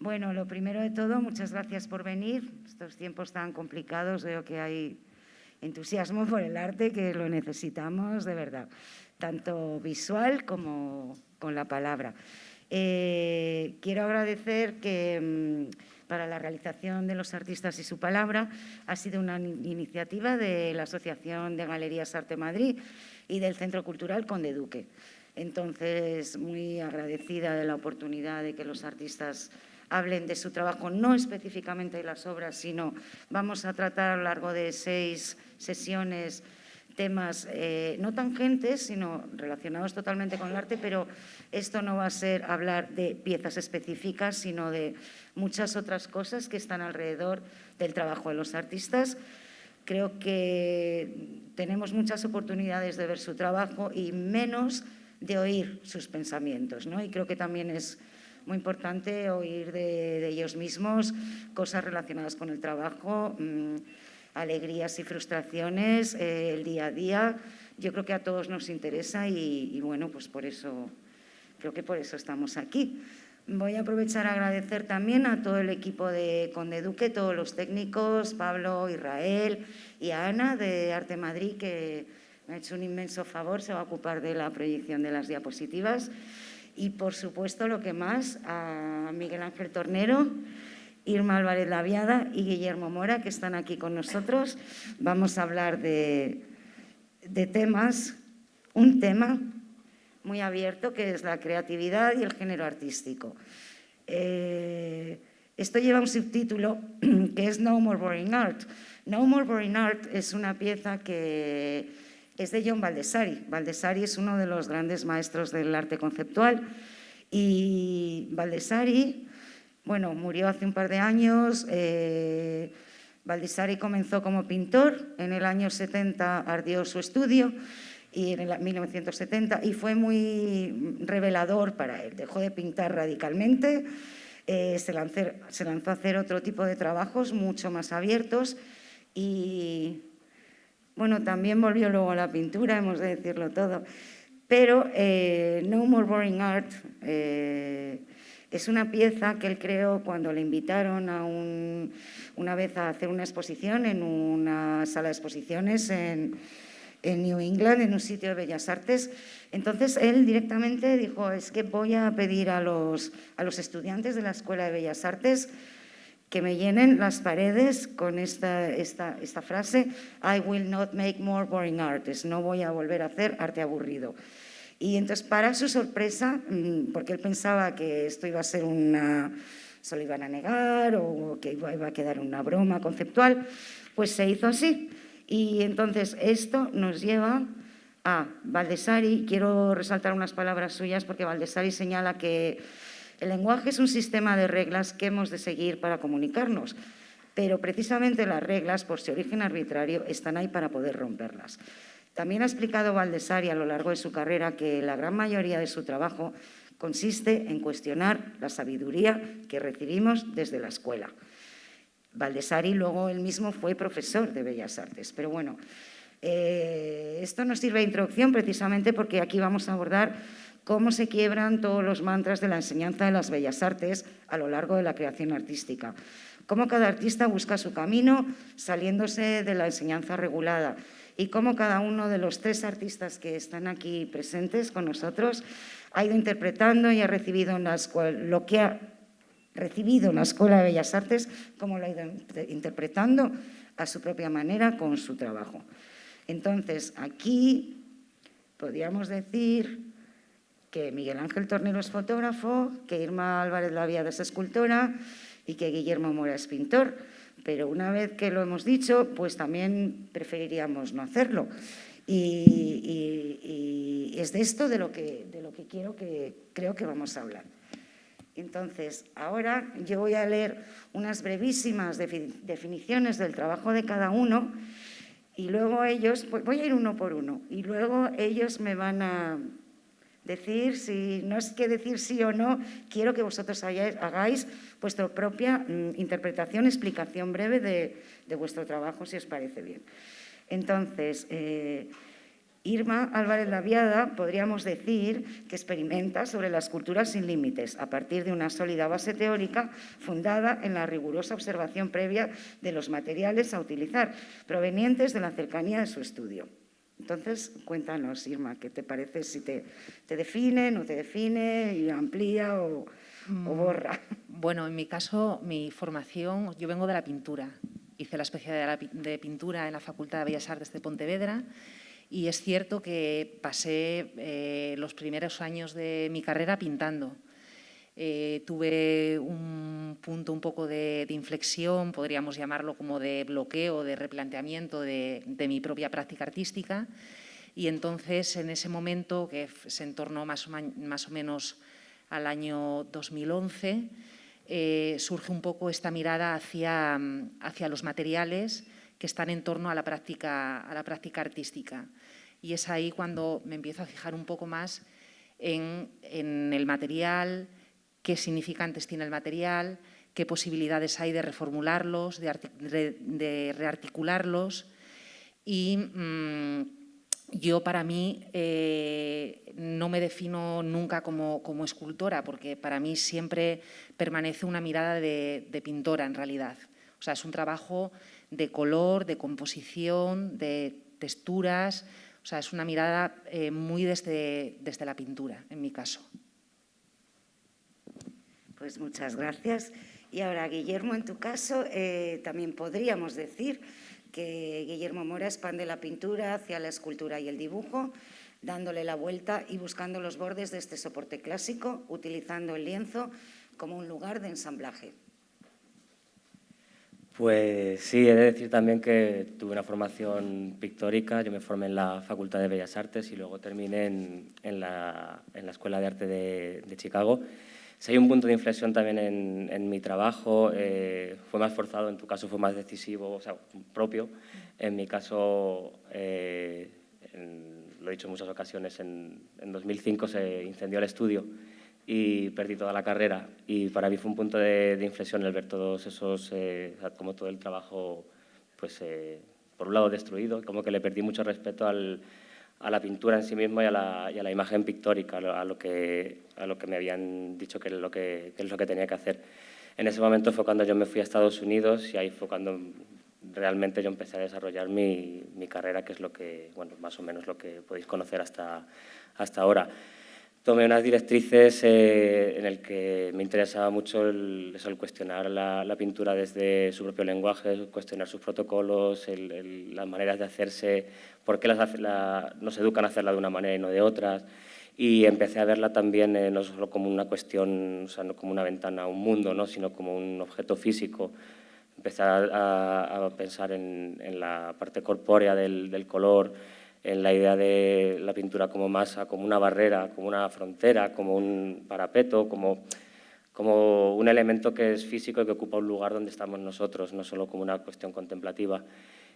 Bueno, lo primero de todo, muchas gracias por venir. Estos tiempos tan complicados, veo que hay entusiasmo por el arte, que lo necesitamos de verdad, tanto visual como con la palabra. Quiero agradecer que para la realización de Los Artistas y su palabra ha sido una iniciativa de la Asociación de Galerías Arte Madrid y del Centro Cultural Conde Duque. Entonces, muy agradecida de la oportunidad de que los artistas hablen de su trabajo, no específicamente de las obras, sino vamos a tratar a lo largo de 6 sesiones temas no tangentes, sino relacionados totalmente con el arte, pero esto no va a ser hablar de piezas específicas, sino de muchas otras cosas que están alrededor del trabajo de los artistas. Creo que tenemos muchas oportunidades de ver su trabajo y menos de oír sus pensamientos, ¿no? Y creo que también es muy importante oír de ellos mismos cosas relacionadas con el trabajo, alegrías y frustraciones, el día a día. Yo creo que a todos nos interesa y bueno, pues por eso, creo que por eso estamos aquí. Voy a aprovechar a agradecer también a todo el equipo de Conde Duque, todos los técnicos, Pablo, Israel y a Ana de Arte Madrid, que me ha hecho un inmenso favor, se va a ocupar de la proyección de las diapositivas. Y, por supuesto, lo que más, a Miguel Ángel Tornero, Irma Álvarez Laviada y Guillermo Mora, que están aquí con nosotros. Vamos a hablar de temas, un tema muy abierto, que es la creatividad y el género artístico. Esto lleva un subtítulo que es No More Boring Art. No More Boring Art es una pieza que es de John Baldessari. Baldessari es uno de los grandes maestros del arte conceptual y Baldessari, bueno, murió hace un par de años. Baldessari comenzó como pintor, en el año 70 ardió su estudio y en el 1970 y fue muy revelador para él. Dejó de pintar radicalmente, se lanzó a hacer otro tipo de trabajos mucho más abiertos y bueno, también volvió luego a la pintura, hemos de decirlo todo. Pero No More Boring Art es una pieza que él creó cuando le invitaron una vez a hacer una exposición en una sala de exposiciones en New England, en un sitio de Bellas Artes. Entonces, él directamente dijo, es que voy a pedir a los estudiantes de la Escuela de Bellas Artes que me llenen las paredes con esta frase, I will not make more boring art, no voy a volver a hacer arte aburrido. Y entonces, para su sorpresa, porque él pensaba que esto iba a ser se lo iban a negar o que iba a quedar una broma conceptual, pues se hizo así. Y entonces esto nos lleva a Baldessari. Quiero resaltar unas palabras suyas porque Baldessari señala que el lenguaje es un sistema de reglas que hemos de seguir para comunicarnos, pero precisamente las reglas, por su origen arbitrario, están ahí para poder romperlas. También ha explicado Baldessari a lo largo de su carrera que la gran mayoría de su trabajo consiste en cuestionar la sabiduría que recibimos desde la escuela. Baldessari luego él mismo fue profesor de Bellas Artes, pero bueno, esto nos sirve de introducción precisamente porque aquí vamos a abordar cómo se quiebran todos los mantras de la enseñanza de las bellas artes a lo largo de la creación artística. Cómo cada artista busca su camino saliéndose de la enseñanza regulada y cómo cada uno de los 3 artistas que están aquí presentes con nosotros ha ido interpretando y ha recibido lo que ha recibido en la Escuela de Bellas Artes, cómo lo ha ido interpretando a su propia manera con su trabajo. Entonces, aquí podríamos decir que Miguel Ángel Tornero es fotógrafo, que Irma Álvarez Laviada es escultora y que Guillermo Mora es pintor. Pero una vez que lo hemos dicho, pues también preferiríamos no hacerlo. Y es de esto de lo que creo que vamos a hablar. Entonces, ahora yo voy a leer unas brevísimas definiciones del trabajo de cada uno y luego ellos, pues voy a ir uno por uno, y luego ellos me van a decir, si no es que decir sí o no, quiero que vosotros hagáis vuestra propia interpretación, explicación breve de vuestro trabajo, si os parece bien. Entonces, Irma Álvarez Laviada podríamos decir que experimenta sobre la escultura sin límites, a partir de una sólida base teórica fundada en la rigurosa observación previa de los materiales a utilizar, provenientes de la cercanía de su estudio. Entonces, cuéntanos, Irma, ¿qué te parece? Si te define, no te define, y amplía o borra. Bueno, en mi caso, mi formación, yo vengo de la pintura. Hice la especialidad de pintura en la Facultad de Bellas Artes de Pontevedra y es cierto que pasé los primeros años de mi carrera pintando. Tuve un punto un poco de inflexión, podríamos llamarlo como de bloqueo, de replanteamiento de mi propia práctica artística, y entonces en ese momento, que es en torno más o menos al año 2011, surge un poco esta mirada hacia los materiales que están en torno a la práctica artística. Y es ahí cuando me empiezo a fijar un poco más en el material, qué significantes tiene el material, qué posibilidades hay de reformularlos, de rearticularlos. Y yo, para mí, no me defino nunca como escultora, porque para mí siempre permanece una mirada de pintora, en realidad. O sea, es un trabajo de color, de composición, de texturas. O sea, es una mirada muy desde la pintura, en mi caso. Pues muchas gracias. Y ahora, Guillermo, en tu caso, también podríamos decir que Guillermo Mora expande la pintura hacia la escultura y el dibujo, dándole la vuelta y buscando los bordes de este soporte clásico, utilizando el lienzo como un lugar de ensamblaje. Pues sí, he de decir también que tuve una formación pictórica. Yo me formé en la Facultad de Bellas Artes y luego terminé en la Escuela de Arte de Chicago. Si hay un punto de inflexión también en mi trabajo, fue más forzado, en tu caso fue más decisivo, o sea, propio. En mi caso, lo he dicho en muchas ocasiones, en 2005 se incendió el estudio y perdí toda la carrera, y para mí fue un punto de inflexión el ver todos esos, como todo el trabajo, pues por un lado destruido, como que le perdí mucho respeto a la pintura en sí mismo y a la imagen pictórica, a lo que me habían dicho que es lo que tenía que hacer. En ese momento fue cuando yo me fui a Estados Unidos y ahí fue cuando realmente yo empecé a desarrollar mi carrera, que es lo que, bueno, más o menos lo que podéis conocer hasta ahora. Tomé unas directrices en el que me interesaba mucho el cuestionar la pintura desde su propio lenguaje, cuestionar sus protocolos, las maneras de hacerse, por qué nos educan a hacerla de una manera y no de otras. Y empecé a verla también no solo como una cuestión, o sea, no como una ventana a un mundo, ¿no?, sino como un objeto físico. Empecé a pensar en la parte corpórea del color, en la idea de la pintura como masa, como una barrera, como una frontera, como un parapeto, como un elemento que es físico y que ocupa un lugar donde estamos nosotros, no solo como una cuestión contemplativa.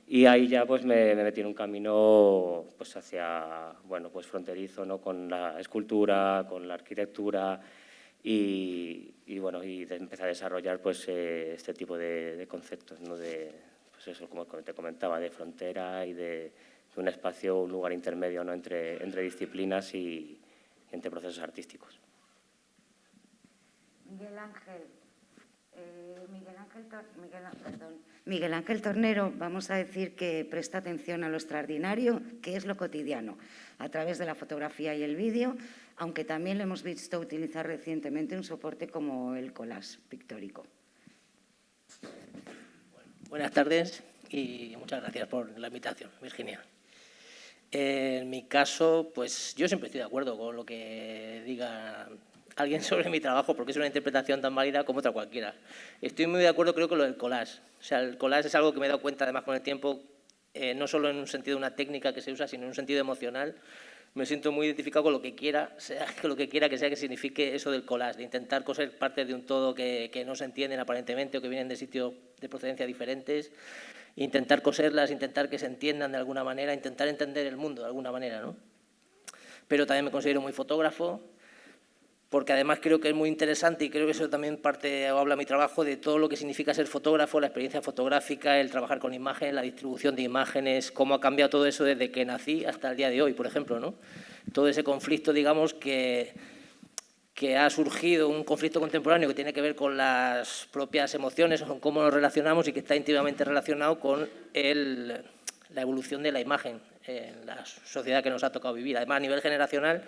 Y ahí ya pues me metí en un camino pues hacia, bueno, pues fronterizo, ¿no?, con la escultura, con la arquitectura y bueno, y empecé a desarrollar pues este tipo de conceptos, ¿no?, de, pues eso, como te comentaba, de frontera y de un espacio, un lugar intermedio, ¿no?, entre disciplinas y entre procesos artísticos. Miguel Ángel Tornero, vamos a decir que presta atención a lo extraordinario, que es lo cotidiano, a través de la fotografía y el vídeo, aunque también lo hemos visto utilizar recientemente un soporte como el collage pictórico. Buenas tardes y muchas gracias por la invitación, Virginia. En mi caso, pues yo siempre estoy de acuerdo con lo que diga alguien sobre mi trabajo, porque es una interpretación tan válida como otra cualquiera. Estoy muy de acuerdo, creo, con lo del collage. O sea, el collage es algo que me he dado cuenta, además, con el tiempo, no solo en un sentido de una técnica que se usa, sino en un sentido emocional. Me siento muy identificado con lo que quiera, con lo que quiera que sea que signifique eso del collage, de intentar coser partes de un todo que no se entienden aparentemente o que vienen de sitios de procedencia diferentes, intentar coserlas, intentar que se entiendan de alguna manera, intentar entender el mundo de alguna manera, ¿no? Pero también me considero muy fotógrafo porque además creo que es muy interesante y creo que eso también parte o habla mi trabajo de todo lo que significa ser fotógrafo, la experiencia fotográfica, el trabajar con imágenes, la distribución de imágenes, cómo ha cambiado todo eso desde que nací hasta el día de hoy, por ejemplo, ¿no? Todo ese conflicto, digamos, que ha surgido, un conflicto contemporáneo que tiene que ver con las propias emociones, con cómo nos relacionamos y que está íntimamente relacionado con la evolución de la imagen en la sociedad que nos ha tocado vivir. Además, a nivel generacional,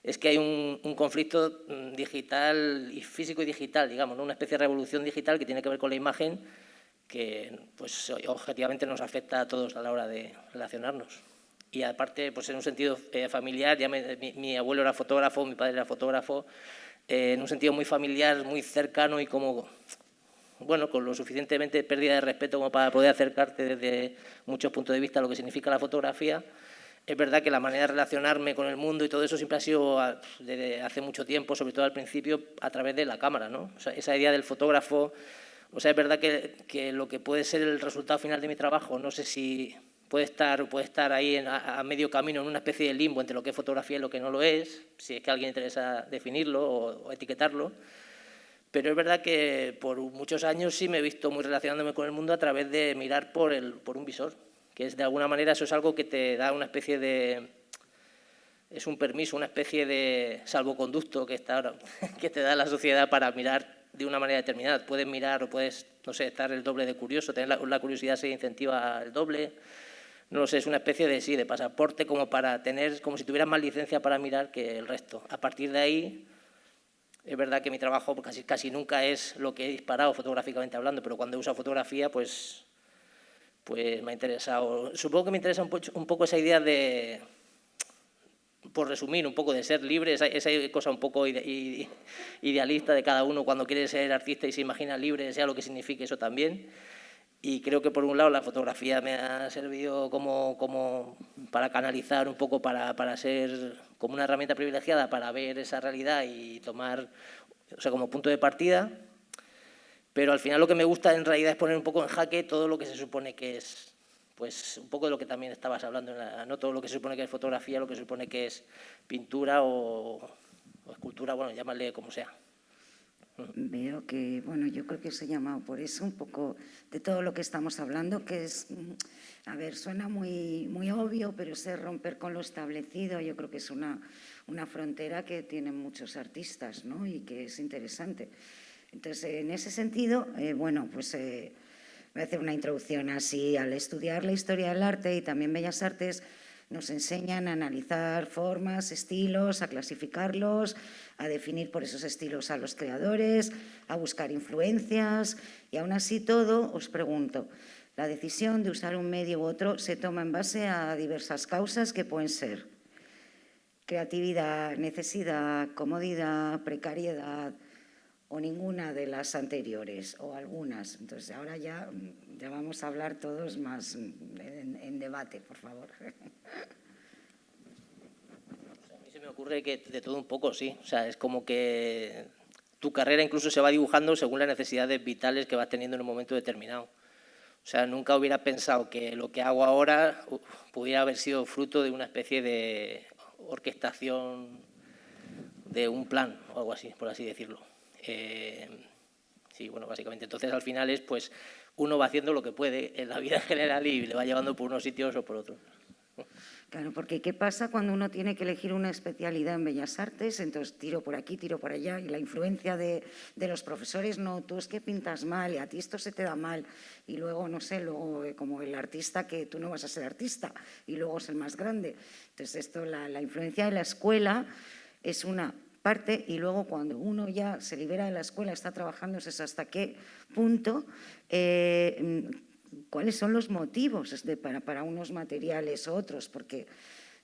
es que hay un conflicto digital, y físico y digital, digamos, ¿no? Una especie de revolución digital que tiene que ver con la imagen que, pues, objetivamente nos afecta a todos a la hora de relacionarnos. Y aparte, pues en un sentido familiar, ya mi abuelo era fotógrafo, mi padre era fotógrafo, en un sentido muy familiar, muy cercano y como, bueno, con lo suficientemente pérdida de respeto como para poder acercarte desde muchos puntos de vista a lo que significa la fotografía. Es verdad que la manera de relacionarme con el mundo y todo eso siempre ha sido, desde hace mucho tiempo, sobre todo al principio, a través de la cámara, ¿no? O sea, esa idea del fotógrafo, o sea, es verdad que lo que puede ser el resultado final de mi trabajo, no sé si puede estar ahí a medio camino, en una especie de limbo entre lo que es fotografía y lo que no lo es, si es que a alguien interesa definirlo o etiquetarlo. Pero es verdad que por muchos años sí me he visto muy relacionándome con el mundo a través de mirar por un visor, que es de alguna manera eso es algo que te da una especie de... es un permiso, una especie de salvoconducto que te da la sociedad para mirar de una manera determinada. Puedes mirar o puedes, no sé, estar el doble de curioso, tener la curiosidad se incentiva el doble. No lo sé, es una especie de pasaporte como para tener, como si tuvieras más licencia para mirar que el resto. A partir de ahí, es verdad que mi trabajo casi nunca es lo que he disparado fotográficamente hablando, pero cuando he usado fotografía, pues me ha interesado. Supongo que me interesa un poco esa idea de, por resumir, un poco de ser libre, esa cosa un poco idealista de cada uno cuando quiere ser artista y se imagina libre, sea lo que signifique eso también. Y creo que, por un lado, la fotografía me ha servido como para canalizar un poco, para ser como una herramienta privilegiada para ver esa realidad y tomar, o sea, como punto de partida. Pero al final lo que me gusta en realidad es poner un poco en jaque todo lo que se supone que es, pues un poco de lo que también estabas hablando, no todo lo que se supone que es fotografía, lo que se supone que es pintura o escultura, bueno, llámale como sea. Veo que, bueno, yo creo que os he llamado por eso, un poco de todo lo que estamos hablando, que es, a ver, suena muy obvio, pero es romper con lo establecido. Yo creo que es una frontera que tienen muchos artistas, ¿no? Y que es interesante. Entonces, en ese sentido, bueno, pues voy a hacer una introducción así. Al estudiar la historia del arte y también Bellas Artes, nos enseñan a analizar formas, estilos, a clasificarlos, a definir por esos estilos a los creadores, a buscar influencias. Y aún así todo, os pregunto, la decisión de usar un medio u otro se toma en base a diversas causas que pueden ser creatividad, necesidad, comodidad, precariedad, o ninguna de las anteriores, o algunas. Entonces, ahora ya vamos a hablar todos más en debate, por favor. A mí se me ocurre que de todo un poco, sí. O sea, es como que tu carrera incluso se va dibujando según las necesidades vitales que vas teniendo en un momento determinado. O sea, nunca hubiera pensado que lo que hago ahora pudiera haber sido fruto de una especie de orquestación de un plan o algo así, por así decirlo. Sí, bueno, básicamente. Entonces, al final es, pues, uno va haciendo lo que puede en la vida en general y le va llevando por unos sitios o por otros. Claro, porque ¿qué pasa cuando uno tiene que elegir una especialidad en Bellas Artes? Entonces, tiro por aquí, tiro por allá, y la influencia de los profesores, no, tú es que pintas mal y a ti esto se te da mal. Y luego, no sé, luego como el artista, que tú no vas a ser artista y luego es el más grande. Entonces, esto, la influencia de la escuela es una parte, y luego cuando uno ya se libera de la escuela, está trabajando, es hasta qué punto, cuáles son los motivos para unos materiales u otros, porque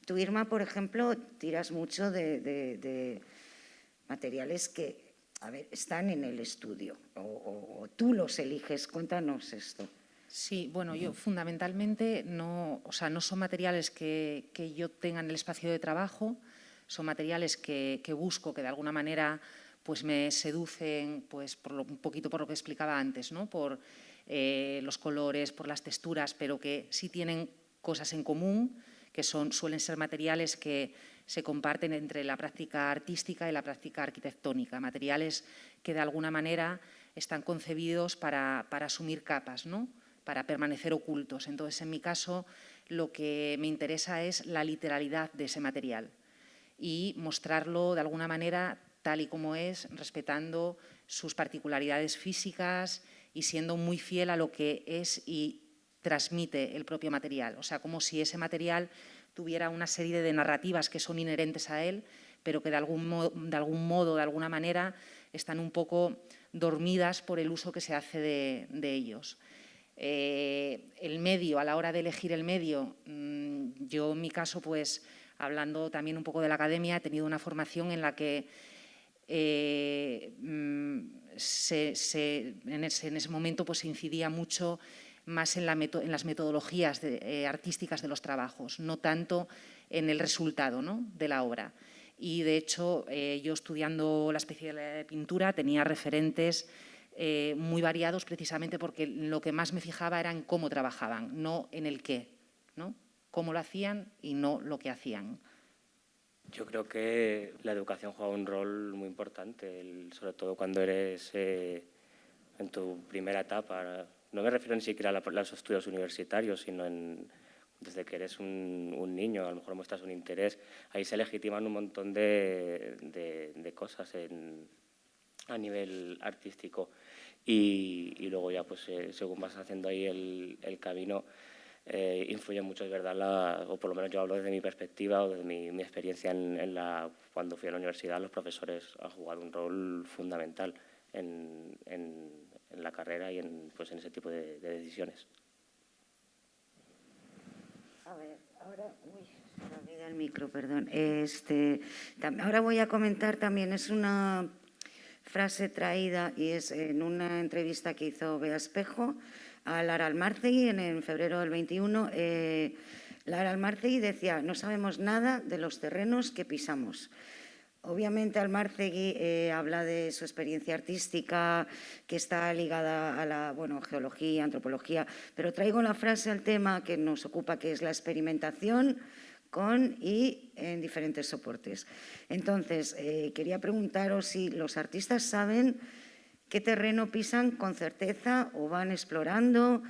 tú, Irma, por ejemplo, tiras mucho de materiales que, a ver, están en el estudio, o tú los eliges. Cuéntanos esto. Sí, bueno, yo fundamentalmente no son materiales que yo tenga en el espacio de trabajo. Son materiales que busco, que de alguna manera pues me seducen, pues un poquito por lo que explicaba antes, ¿no? Por los colores, por las texturas, pero que sí tienen cosas en común, que suelen ser materiales que se comparten entre la práctica artística y la práctica arquitectónica, materiales que de alguna manera están concebidos para asumir capas, ¿no?, para permanecer ocultos. Entonces, en mi caso, lo que me interesa es la literalidad de ese material y mostrarlo de alguna manera tal y como es, respetando sus particularidades físicas y siendo muy fiel a lo que es y transmite el propio material. O sea, como si ese material tuviera una serie de narrativas que son inherentes a él, pero que de algún modo, de alguna manera, están un poco dormidas por el uso que se hace de ellos. El medio, a la hora de elegir el medio, yo en mi caso, pues hablando también un poco de la academia, he tenido una formación en la que en ese momento pues, se incidía mucho más en las metodologías artísticas de los trabajos, no tanto en el resultado, ¿no?, de la obra. Y, de hecho, yo estudiando la especialidad de pintura tenía referentes muy variados precisamente porque lo que más me fijaba era en cómo trabajaban, no en el qué, ¿no?, cómo lo hacían y no lo que hacían. Yo creo que la educación juega un rol muy importante, sobre todo cuando eres en tu primera etapa. No me refiero ni siquiera a los estudios universitarios, sino desde que eres un niño, a lo mejor muestras un interés. Ahí se legitiman un montón de cosas a nivel artístico. Y luego ya, pues, según vas haciendo ahí el camino, influye mucho, es verdad, o por lo menos yo hablo desde mi perspectiva o desde mi experiencia cuando fui a la universidad. Los profesores han jugado un rol fundamental en la carrera y pues, en ese tipo de decisiones. A ver, ahora, se me olvida el micro, perdón. Ahora voy a comentar también, es una frase traída y es en una entrevista que hizo Bea Espejo a Lara Almarcegui en febrero del 21. Lara Almarcegui decía: no sabemos nada de los terrenos que pisamos. Obviamente Almarcegui habla de su experiencia artística que está ligada a la geología, antropología, pero traigo la frase al tema que nos ocupa, que es la experimentación con y en diferentes soportes. Entonces, quería preguntaros si los artistas saben qué terreno pisan con certeza o van explorando.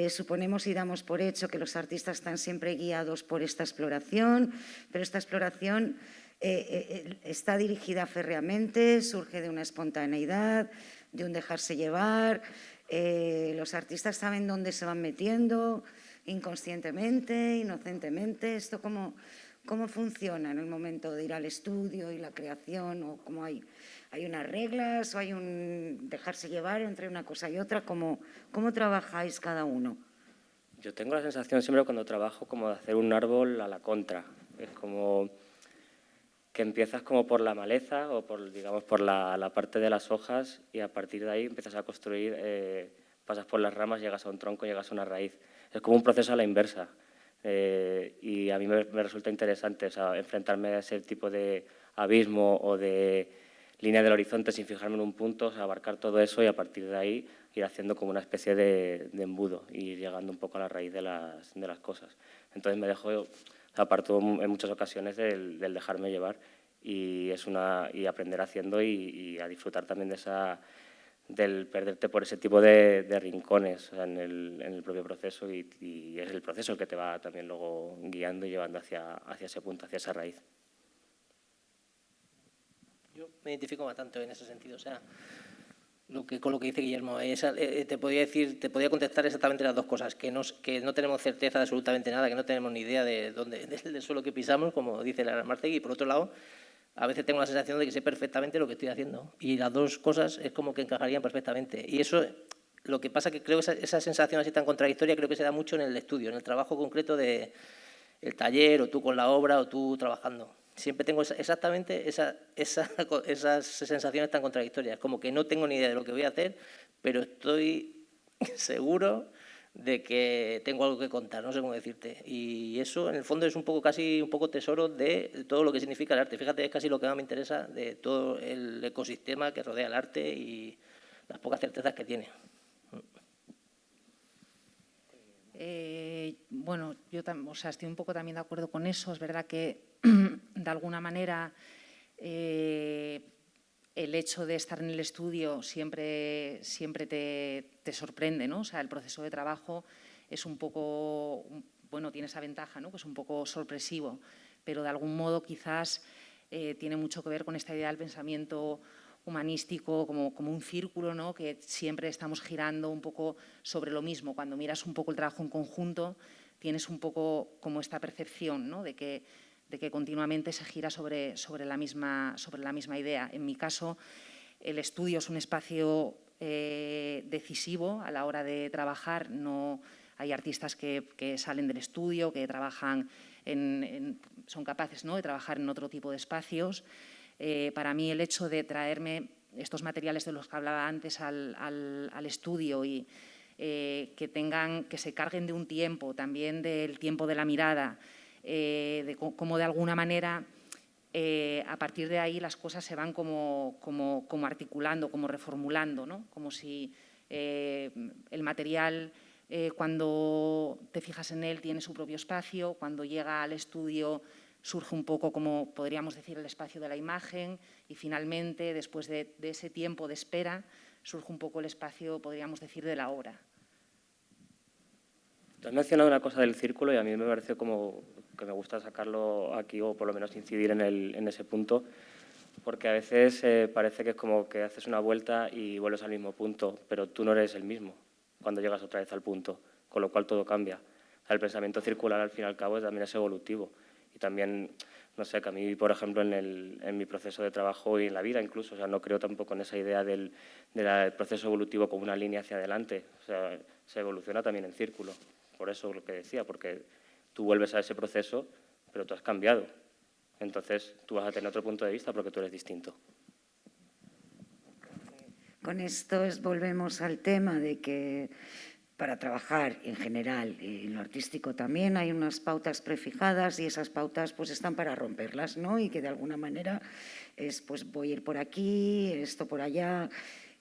Suponemos y damos por hecho que los artistas están siempre guiados por esta exploración, pero esta exploración está dirigida férreamente, surge de una espontaneidad, de un dejarse llevar. Los artistas saben dónde se van metiendo, inconscientemente, inocentemente. ¿Esto cómo funciona en el momento de ir al estudio y la creación? ¿O cómo hay unas reglas o hay un dejarse llevar entre una cosa y otra? ¿Cómo trabajáis cada uno? Yo tengo la sensación siempre cuando trabajo como de hacer un árbol a la contra. Es como que empiezas como por la maleza o por la parte de las hojas y a partir de ahí empiezas a construir, pasas por las ramas, llegas a un tronco, llegas a una raíz. Es como un proceso a la inversa y a mí me resulta interesante, o sea, enfrentarme a ese tipo de abismo o de línea del horizonte sin fijarme en un punto, o sea, abarcar todo eso y a partir de ahí ir haciendo como una especie de embudo y ir llegando un poco a la raíz de las cosas. Entonces me dejo, aparto en muchas ocasiones del dejarme llevar y aprender haciendo y a disfrutar también del perderte por ese tipo de rincones, o sea, en el propio proceso y es el proceso el que te va también luego guiando y llevando hacia ese punto, hacia esa raíz. Yo me identifico bastante en ese sentido, o sea, con lo que dice Guillermo, te podía contestar exactamente las dos cosas, que no tenemos certeza de absolutamente nada, que no tenemos ni idea del suelo que pisamos, como dice Lara Almarcegui, y por otro lado, a veces tengo la sensación de que sé perfectamente lo que estoy haciendo, y las dos cosas es como que encajarían perfectamente, y eso, lo que pasa que creo que esa sensación así tan contradictoria creo que se da mucho en el estudio, en el trabajo concreto del taller, o tú con la obra, o tú trabajando. Siempre tengo exactamente esas sensaciones tan contradictorias, como que no tengo ni idea de lo que voy a hacer, pero estoy seguro de que tengo algo que contar, no sé cómo decirte. Y eso, en el fondo, es casi un poco tesoro de todo lo que significa el arte. Fíjate, es casi lo que más me interesa de todo el ecosistema que rodea el arte y las pocas certezas que tiene. Bueno, yo estoy un poco también de acuerdo con eso. Es verdad que, de alguna manera, el hecho de estar en el estudio siempre te sorprende, ¿no? O sea, el proceso de trabajo es un poco, bueno, tiene esa ventaja, ¿no? Que es un poco sorpresivo, pero de algún modo quizás tiene mucho que ver con esta idea del pensamiento humanístico como un círculo, ¿no? Que siempre estamos girando un poco sobre lo mismo. Cuando miras un poco el trabajo en conjunto, tienes un poco como esta percepción, ¿no? de que continuamente se gira sobre la misma idea. En mi caso, el estudio es un espacio decisivo a la hora de trabajar. No hay artistas que salen del estudio, que trabajan son capaces, ¿no? de trabajar en otro tipo de espacios. Para mí, el hecho de traerme estos materiales de los que hablaba antes al estudio y que se carguen de un tiempo, también del tiempo de la mirada, de cómo de alguna manera a partir de ahí las cosas se van como articulando, como reformulando, ¿no? Como si el material, cuando te fijas en él, tiene su propio espacio, cuando llega al estudio surge un poco, como podríamos decir, el espacio de la imagen y finalmente, después de ese tiempo de espera, surge un poco el espacio, podríamos decir, de la obra. Tú has mencionado una cosa del círculo y a mí me parece como que me gusta sacarlo aquí o por lo menos incidir en ese punto, porque a veces parece que es como que haces una vuelta y vuelves al mismo punto, pero tú no eres el mismo cuando llegas otra vez al punto, con lo cual todo cambia. O sea, el pensamiento circular, al fin y al cabo, también es evolutivo. Y también, no sé, que a mí, por ejemplo, en mi proceso de trabajo y en la vida incluso, o sea, no creo tampoco en esa idea del proceso evolutivo como una línea hacia adelante. O sea, se evoluciona también en círculo. Por eso lo que decía, porque tú vuelves a ese proceso, pero tú has cambiado. Entonces, tú vas a tener otro punto de vista porque tú eres distinto. Con esto volvemos al tema de que para trabajar en general y en lo artístico también hay unas pautas prefijadas y esas pautas pues están para romperlas, ¿no? Y que de alguna manera es pues voy a ir por aquí, esto por allá.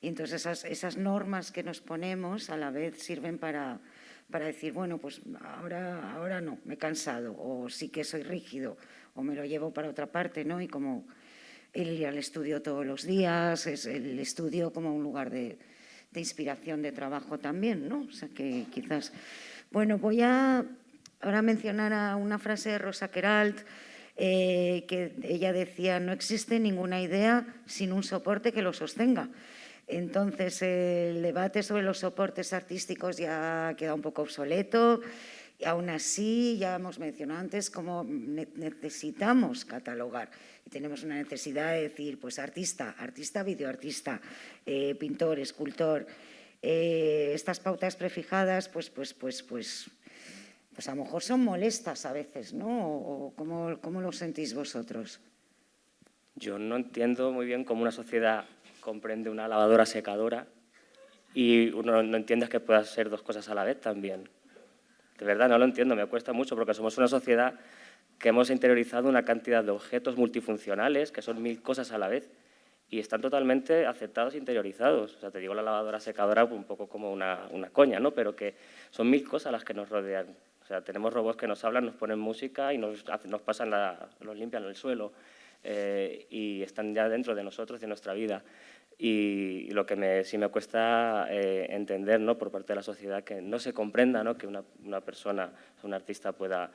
Y entonces esas normas que nos ponemos a la vez sirven para decir, bueno, pues ahora no, me he cansado, o sí que soy rígido, o me lo llevo para otra parte, ¿no? Y como el ir al estudio todos los días, es el estudio como un lugar de inspiración, de trabajo también, ¿no? O sea que quizás… Bueno, voy a ahora mencionar a una frase de Rosa Queralt, que ella decía, no existe ninguna idea sin un soporte que lo sostenga. Entonces, el debate sobre los soportes artísticos ya queda un poco obsoleto y aún así, ya hemos mencionado antes cómo necesitamos catalogar y tenemos una necesidad de decir, pues artista, videoartista, pintor, escultor, estas pautas prefijadas, pues a lo mejor son molestas a veces, ¿no? ¿O cómo lo sentís vosotros? Yo no entiendo muy bien cómo una sociedad comprende una lavadora secadora y uno no entiende que pueda ser dos cosas a la vez también. De verdad, no lo entiendo, me cuesta mucho porque somos una sociedad que hemos interiorizado una cantidad de objetos multifuncionales, que son 1000 cosas a la vez, y están totalmente aceptados e interiorizados. O sea, te digo la lavadora secadora un poco como una coña, ¿no? Pero que son 1000 cosas las que nos rodean. O sea, tenemos robots que nos hablan, nos ponen música y nos pasan nos limpian el suelo. Y están ya dentro de nosotros, de nuestra vida. Y lo que sí me cuesta entender, ¿no? Por parte de la sociedad, que no se comprenda, ¿no? Que una persona, un artista pueda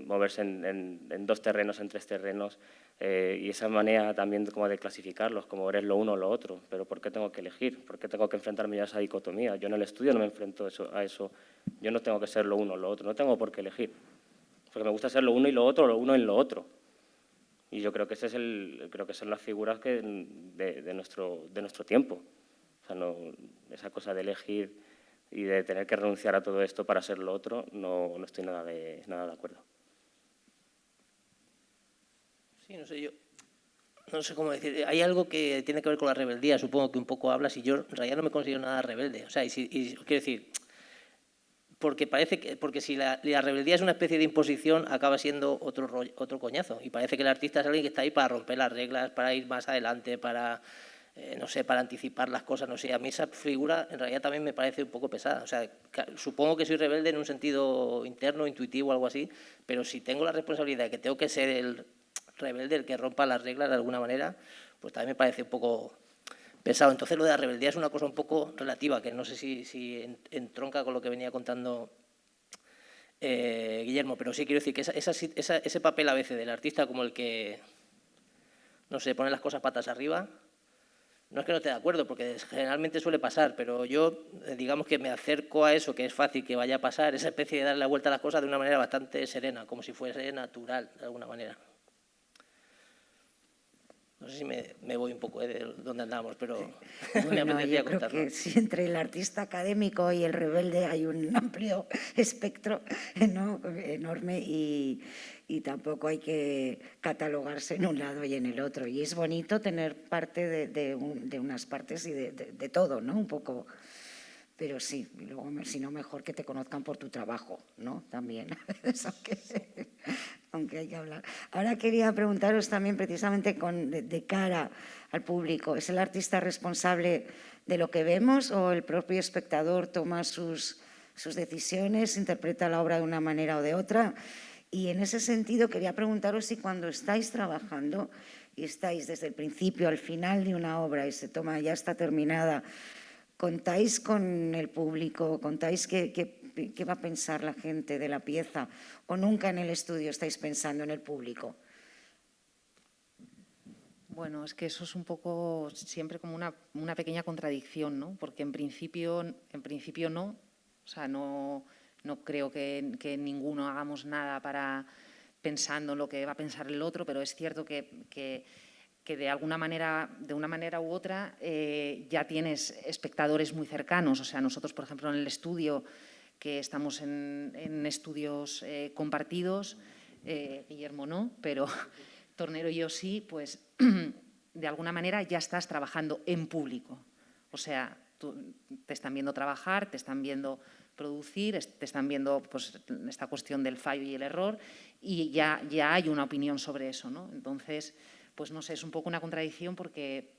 moverse en 2 terrenos, en 3 terrenos, y esa manera también como de clasificarlos, como eres lo uno o lo otro. Pero ¿por qué tengo que elegir? ¿Por qué tengo que enfrentarme ya a esa dicotomía? Yo en el estudio no me enfrento a eso. Yo no tengo que ser lo uno o lo otro, no tengo por qué elegir. Porque me gusta ser lo uno y lo otro, o lo uno en lo otro. Y yo creo que creo que son las figuras de nuestro tiempo. O sea, esa cosa de elegir y de tener que renunciar a todo esto para ser lo otro, no estoy nada de acuerdo. Sí, no sé, yo no sé cómo decir. Hay algo que tiene que ver con la rebeldía, supongo que un poco hablas, y yo en realidad no me considero nada rebelde. O sea, quiero decir, porque si la rebeldía es una especie de imposición, acaba siendo otro coñazo. Y parece que el artista es alguien que está ahí para romper las reglas, para ir más adelante, para no sé, para anticipar las cosas, no sé, a mí esa figura en realidad también me parece un poco pesada. O sea, supongo que soy rebelde en un sentido interno, intuitivo, algo así, pero si tengo la responsabilidad de que tengo que ser el rebelde, el que rompa las reglas de alguna manera, pues también me parece un poco pesado. Entonces, lo de la rebeldía es una cosa un poco relativa, que no sé si entronca con lo que venía contando Guillermo, pero sí quiero decir que ese papel a veces del artista como el que, no sé, pone las cosas patas arriba. No es que no esté de acuerdo, porque generalmente suele pasar, pero yo, digamos que me acerco a eso, que es fácil que vaya a pasar, esa especie de darle la vuelta a las cosas de una manera bastante serena, como si fuese natural, de alguna manera. No sé si me voy un poco de donde andamos, pero me Bueno, apetecía yo creo contarlo. que sí, entre el artista académico y el rebelde hay un amplio espectro, ¿no?, enorme, y tampoco hay que catalogarse en un lado y en el otro. Y es bonito tener parte de unas partes y de todo, ¿no? Un poco. Pero sí, y luego, si no, mejor que te conozcan por tu trabajo, ¿no? También, aunque hay que hablar. Ahora quería preguntaros también, precisamente de cara al público, ¿es el artista responsable de lo que vemos o el propio espectador toma sus decisiones, interpreta la obra de una manera o de otra? Y en ese sentido quería preguntaros si cuando estáis trabajando y estáis desde el principio al final de una obra y se toma, ya está terminada, ¿contáis con el público? ¿Contáis qué va a pensar la gente de la pieza? ¿O nunca en el estudio estáis pensando en el público? Bueno, es que eso es un poco siempre como una pequeña contradicción, ¿no? Porque en principio no, o sea, no creo que ninguno hagamos nada pensando en lo que va a pensar el otro, pero es cierto que de alguna manera, de una manera u otra, ya tienes espectadores muy cercanos. O sea, nosotros, por ejemplo, en el estudio, que estamos en estudios compartidos, Guillermo no, pero Tornero y yo sí, pues de alguna manera ya estás trabajando en público. O sea, te están viendo trabajar, te están viendo producir, te están viendo pues, esta cuestión del fallo y el error, y ya hay una opinión sobre eso, ¿no? Entonces, pues no sé, es un poco una contradicción porque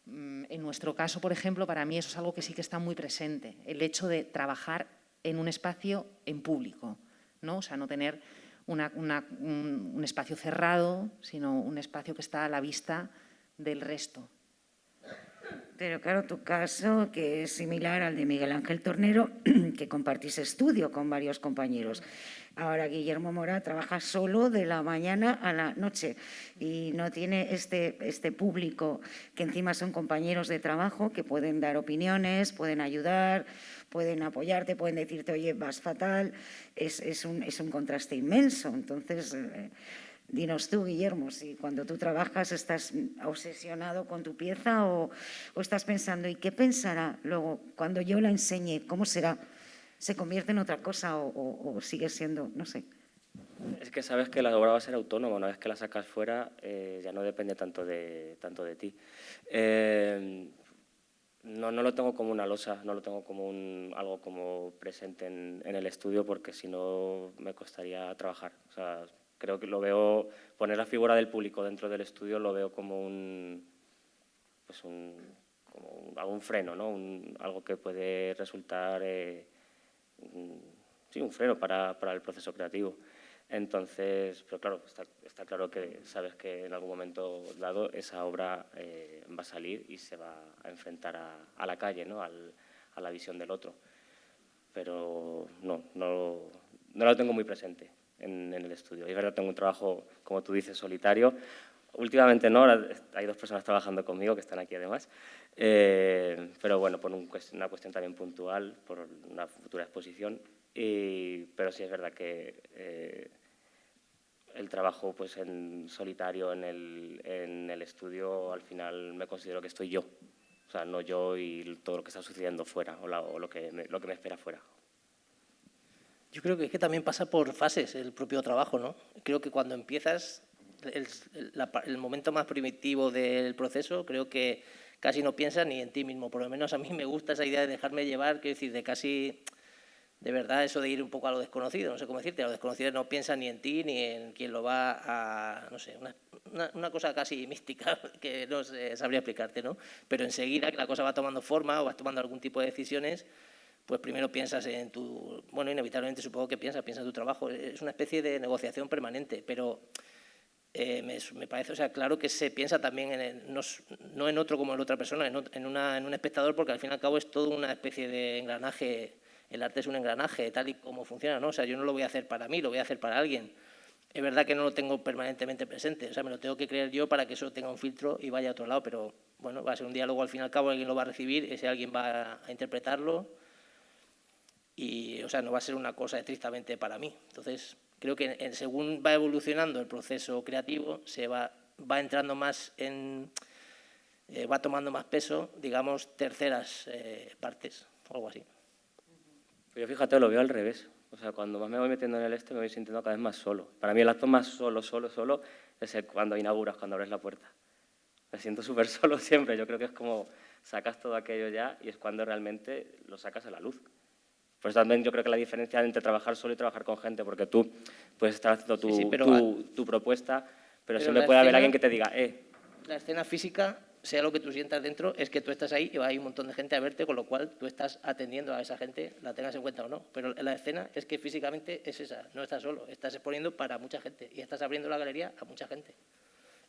en nuestro caso, por ejemplo, para mí eso es algo que sí que está muy presente, el hecho de trabajar en un espacio en público, ¿no? O sea, no tener un espacio cerrado, sino un espacio que está a la vista del resto. Pero claro, tu caso, que es similar al de Miguel Ángel Tornero, que compartís estudio con varios compañeros. Ahora Guillermo Mora trabaja solo de la mañana a la noche y no tiene este público, que encima son compañeros de trabajo, que pueden dar opiniones, pueden ayudar, pueden apoyarte, pueden decirte, oye, vas fatal. Es un contraste inmenso. Entonces, dinos tú, Guillermo, si cuando tú trabajas estás obsesionado con tu pieza o estás pensando, ¿y qué pensará luego cuando yo la enseñe? ¿Cómo será? ¿Se convierte en otra cosa o sigue siendo, no sé? Es que sabes que la obra va a ser autónoma. Una vez que la sacas fuera, ya no depende tanto de ti. No lo tengo como una losa, no lo tengo como algo como presente en el estudio, porque si no me costaría trabajar. O sea, creo que lo veo, poner la figura del público dentro del estudio lo veo como algún freno, ¿no? Algo que puede resultar un freno para el proceso creativo. Entonces, pero claro, está claro que sabes que en algún momento dado esa obra va a salir y se va a enfrentar a la calle, ¿no? A la visión del otro. Pero no lo tengo muy presente en el estudio. Es verdad, tengo un trabajo, como tú dices, solitario. Últimamente no, ahora hay 2 personas trabajando conmigo que están aquí además, pero bueno, por una cuestión también puntual, por una futura exposición. Pero sí es verdad que el trabajo pues, en solitario en el estudio, al final me considero que estoy yo. O sea, no yo y todo lo que está sucediendo fuera o lo que me espera fuera. Yo creo que es que también pasa por fases el propio trabajo, ¿no? Creo que cuando empiezas, el momento más primitivo del proceso, creo que casi no piensas ni en ti mismo. Por lo menos a mí me gusta esa idea de dejarme llevar, quiero decir, de casi de verdad eso de ir un poco a lo desconocido, no sé cómo decirte, a lo desconocido no piensa ni en ti ni en quien lo va a, no sé, una cosa casi mística que no sé, sabría explicarte, ¿no? Pero enseguida que la cosa va tomando forma o vas tomando algún tipo de decisiones, pues primero piensas en tu, bueno, inevitablemente supongo que piensas en tu trabajo, es una especie de negociación permanente, pero me parece, o sea, claro que se piensa también no en otro como en otra persona, en un espectador, porque al fin y al cabo es toda una especie de engranaje. El arte es un engranaje, tal y como funciona, ¿no? O sea, yo no lo voy a hacer para mí, lo voy a hacer para alguien. Es verdad que no lo tengo permanentemente presente, o sea, me lo tengo que creer yo para que eso tenga un filtro y vaya a otro lado, pero bueno, va a ser un diálogo, al fin y al cabo alguien lo va a recibir, ese alguien va a interpretarlo y, o sea, no va a ser una cosa estrictamente para mí. Entonces, creo que según va evolucionando el proceso creativo, va entrando más va tomando más peso, digamos, terceras partes, o algo así. Yo fíjate, lo veo al revés. O sea, cuando más me voy metiendo en el me voy sintiendo cada vez más solo. Para mí el acto más solo es cuando inauguras, cuando abres la puerta. Me siento súper solo siempre. Yo creo que es como sacas todo aquello ya y es cuando realmente lo sacas a la luz. Por eso también yo creo que la diferencia entre trabajar solo y trabajar con gente, porque tú puedes estar haciendo tu propuesta, pero siempre puede haber alguien que te diga, La escena física, sea lo que tú sientas dentro, es que tú estás ahí y va a ir un montón de gente a verte, con lo cual tú estás atendiendo a esa gente, la tengas en cuenta o no. Pero la escena es que físicamente es esa, no estás solo, estás exponiendo para mucha gente y estás abriendo la galería a mucha gente.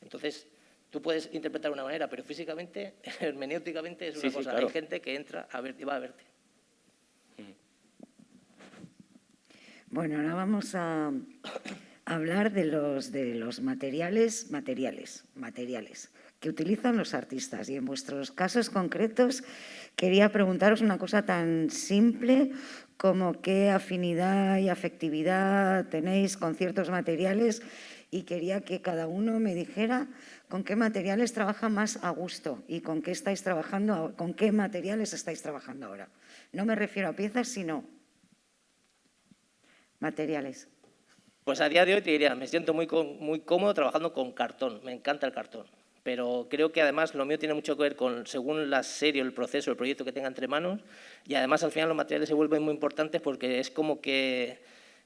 Entonces, tú puedes interpretar de una manera, pero físicamente, hermenéuticamente es una cosa. Claro. Hay gente que entra a verte y va a verte. Bueno, ahora vamos a hablar de los materiales que utilizan los artistas. Y en vuestros casos concretos quería preguntaros una cosa tan simple como qué afinidad y afectividad tenéis con ciertos materiales, y quería que cada uno me dijera con qué materiales trabaja más a gusto y con qué materiales estáis trabajando ahora. No me refiero a piezas, sino materiales. Pues a día de hoy te diría, me siento muy cómodo trabajando con cartón, me encanta el cartón, pero creo que además lo mío tiene mucho que ver con, según la serie, el proceso, el proyecto que tenga entre manos, y además al final los materiales se vuelven muy importantes porque es como que,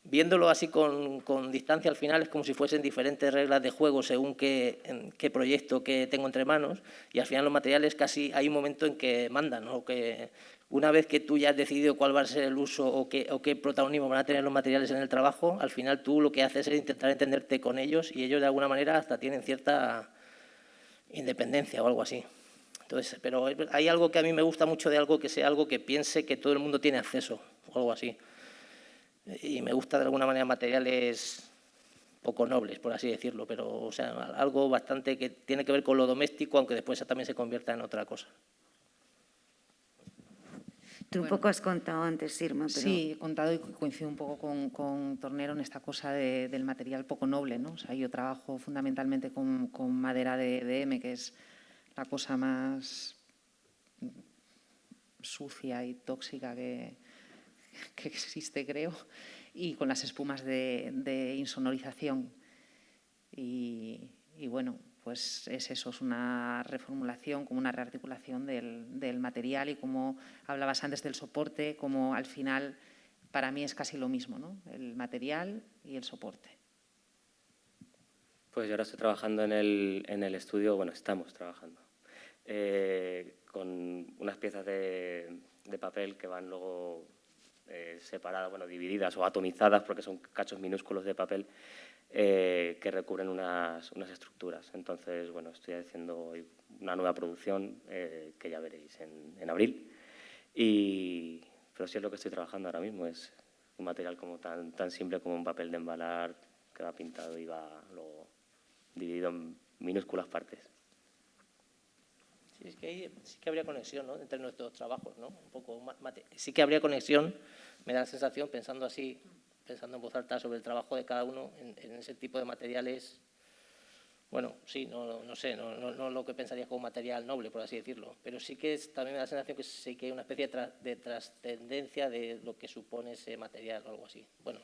viéndolo así con distancia, al final es como si fuesen diferentes reglas de juego según qué proyecto que tengo entre manos, y al final los materiales casi hay un momento en que mandan, ¿no? Que una vez que tú ya has decidido cuál va a ser el uso o qué protagonismo van a tener los materiales en el trabajo, al final tú lo que haces es intentar entenderte con ellos y ellos de alguna manera hasta tienen cierta independencia o algo así. Entonces, pero hay algo que a mí me gusta mucho de algo que sea algo que piense que todo el mundo tiene acceso o algo así. Y me gusta de alguna manera materiales poco nobles, por así decirlo, pero o sea, algo bastante que tiene que ver con lo doméstico, aunque después también se convierta en otra cosa. Tú un poco has contado antes, Irma. Pero... Sí, he contado y coincido un poco con Tornero en esta cosa del material poco noble, ¿no? O sea, yo trabajo fundamentalmente con madera de M, que es la cosa más sucia y tóxica que existe, creo, y con las espumas de insonorización. Y bueno, pues es eso, es una reformulación, como una rearticulación del material, y como hablabas antes del soporte, como al final para mí es casi lo mismo, ¿no? El material y el soporte. Pues yo ahora estoy trabajando en el estudio, bueno, estamos trabajando, con unas piezas de papel que van luego separadas, bueno, divididas o atomizadas, porque son cachos minúsculos de papel, que recubren unas estructuras. Entonces, bueno, estoy haciendo una nueva producción que ya veréis en abril. Pero sí es lo que estoy trabajando ahora mismo, es un material como tan simple como un papel de embalar que va pintado y va luego dividido en minúsculas partes. Sí, es que sí que habría conexión, ¿no?, entre nuestros trabajos, ¿no? Un poco sí que habría conexión, me da la sensación, pensando en voz alta sobre el trabajo de cada uno en ese tipo de materiales. Bueno, sí, no sé, no lo que pensaría como material noble, por así decirlo, pero sí que también me da la sensación que sí que hay una especie de trascendencia de lo que supone ese material o algo así. Bueno,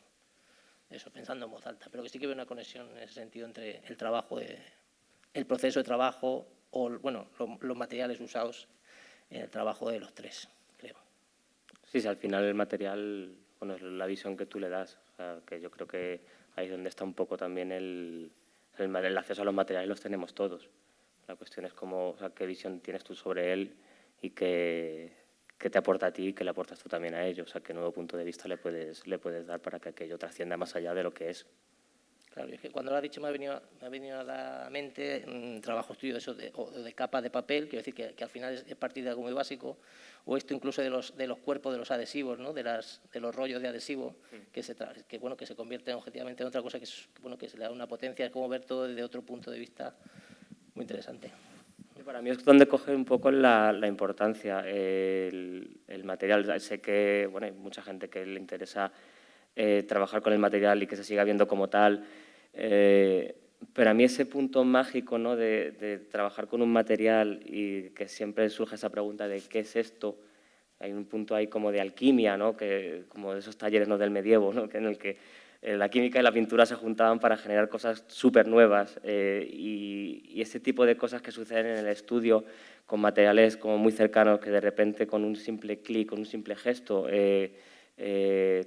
eso, pensando en voz alta, pero que sí que veo una conexión en ese sentido entre el trabajo, el proceso de trabajo o, bueno, los materiales usados en el trabajo de los tres, creo. Sí, al final el material, bueno, es la visión que tú le das. O sea, que yo creo que ahí es donde está un poco también el acceso a los materiales los tenemos todos. La cuestión es cómo, o sea, qué visión tienes tú sobre él y qué te aporta a ti y qué le aportas tú también a ellos. O sea, qué nuevo punto de vista le puedes dar para que aquello trascienda más allá de lo que es. Claro, es que cuando lo has dicho me ha venido a la mente un trabajo estudio de capas de papel, quiero decir que al final es partir de algo muy básico, o esto incluso de los cuerpos de los adhesivos, ¿no? de los rollos de adhesivo, que se convierten objetivamente en otra cosa que se le da una potencia, es como ver todo desde otro punto de vista muy interesante. Y para mí es donde coge un poco la importancia el material. Sé que hay mucha gente que le interesa trabajar con el material y que se siga viendo como tal, pero a mí ese punto mágico, ¿no? de trabajar con un material y que siempre surge esa pregunta de ¿qué es esto? Hay un punto ahí como de alquimia, ¿no? Como de esos talleres, ¿no? del medievo, ¿no? en el que la química y la pintura se juntaban para generar cosas súper nuevas y ese tipo de cosas que suceden en el estudio con materiales como muy cercanos que de repente con un simple clic, con un simple gesto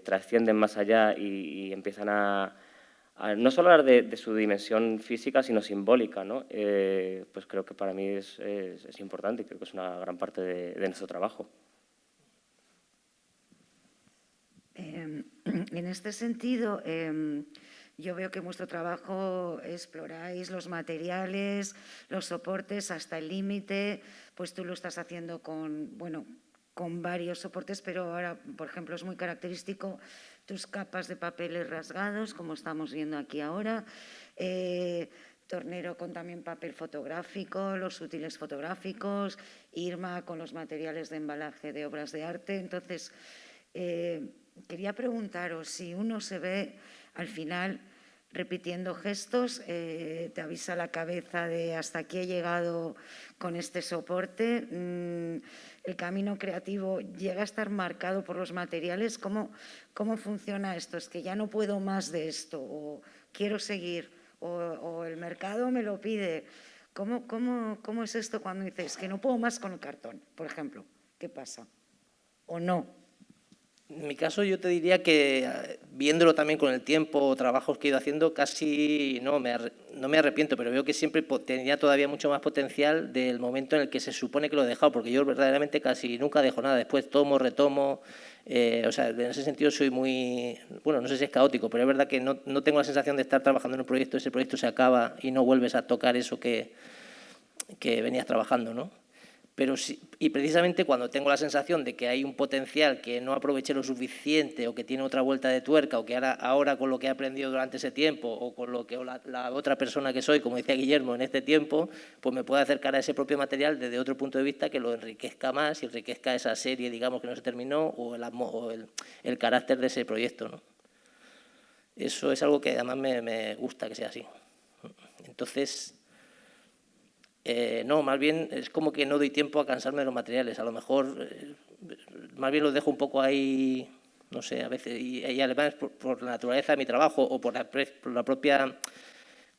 trascienden más allá y empiezan a no solo hablar de su dimensión física, sino simbólica, ¿no? Pues creo que para mí es importante y creo que es una gran parte de nuestro trabajo. En este sentido, yo veo que en vuestro trabajo exploráis los materiales, los soportes hasta el límite, pues tú lo estás haciendo con varios soportes, pero ahora, por ejemplo, es muy característico tus capas de papeles rasgados, como estamos viendo aquí ahora, Tornero con también papel fotográfico, los útiles fotográficos, Irma con los materiales de embalaje de obras de arte. Entonces, quería preguntaros si uno se ve al final repitiendo gestos, te avisa la cabeza de hasta aquí he llegado con este soporte, el camino creativo llega a estar marcado por los materiales. ¿Cómo funciona esto? ¿Es que ya no puedo más de esto o quiero seguir o el mercado me lo pide? ¿Cómo es esto cuando dices que no puedo más con el cartón, por ejemplo? ¿Qué pasa? ¿O no? En mi caso yo te diría que, viéndolo también con el tiempo, trabajos que he ido haciendo, casi no me arrepiento, pero veo que siempre tenía todavía mucho más potencial del momento en el que se supone que lo he dejado, porque yo verdaderamente casi nunca dejo nada, después tomo, retomo, o sea, en ese sentido soy muy, no sé si es caótico, pero es verdad que no tengo la sensación de estar trabajando en un proyecto, ese proyecto se acaba y no vuelves a tocar eso que venías trabajando, ¿no? Pero sí, y precisamente cuando tengo la sensación de que hay un potencial que no aproveché lo suficiente o que tiene otra vuelta de tuerca o que ahora con lo que he aprendido durante ese tiempo o con lo que la otra persona que soy, como decía Guillermo, en este tiempo, pues me puedo acercar a ese propio material desde otro punto de vista que lo enriquezca más y enriquezca esa serie, digamos, que no se terminó o el carácter de ese proyecto, ¿no? Eso es algo que además me gusta que sea así. Entonces, no, más bien es como que no doy tiempo a cansarme de los materiales. A lo mejor, más bien los dejo un poco ahí, no sé, a veces. Y además por la naturaleza de mi trabajo o por la propia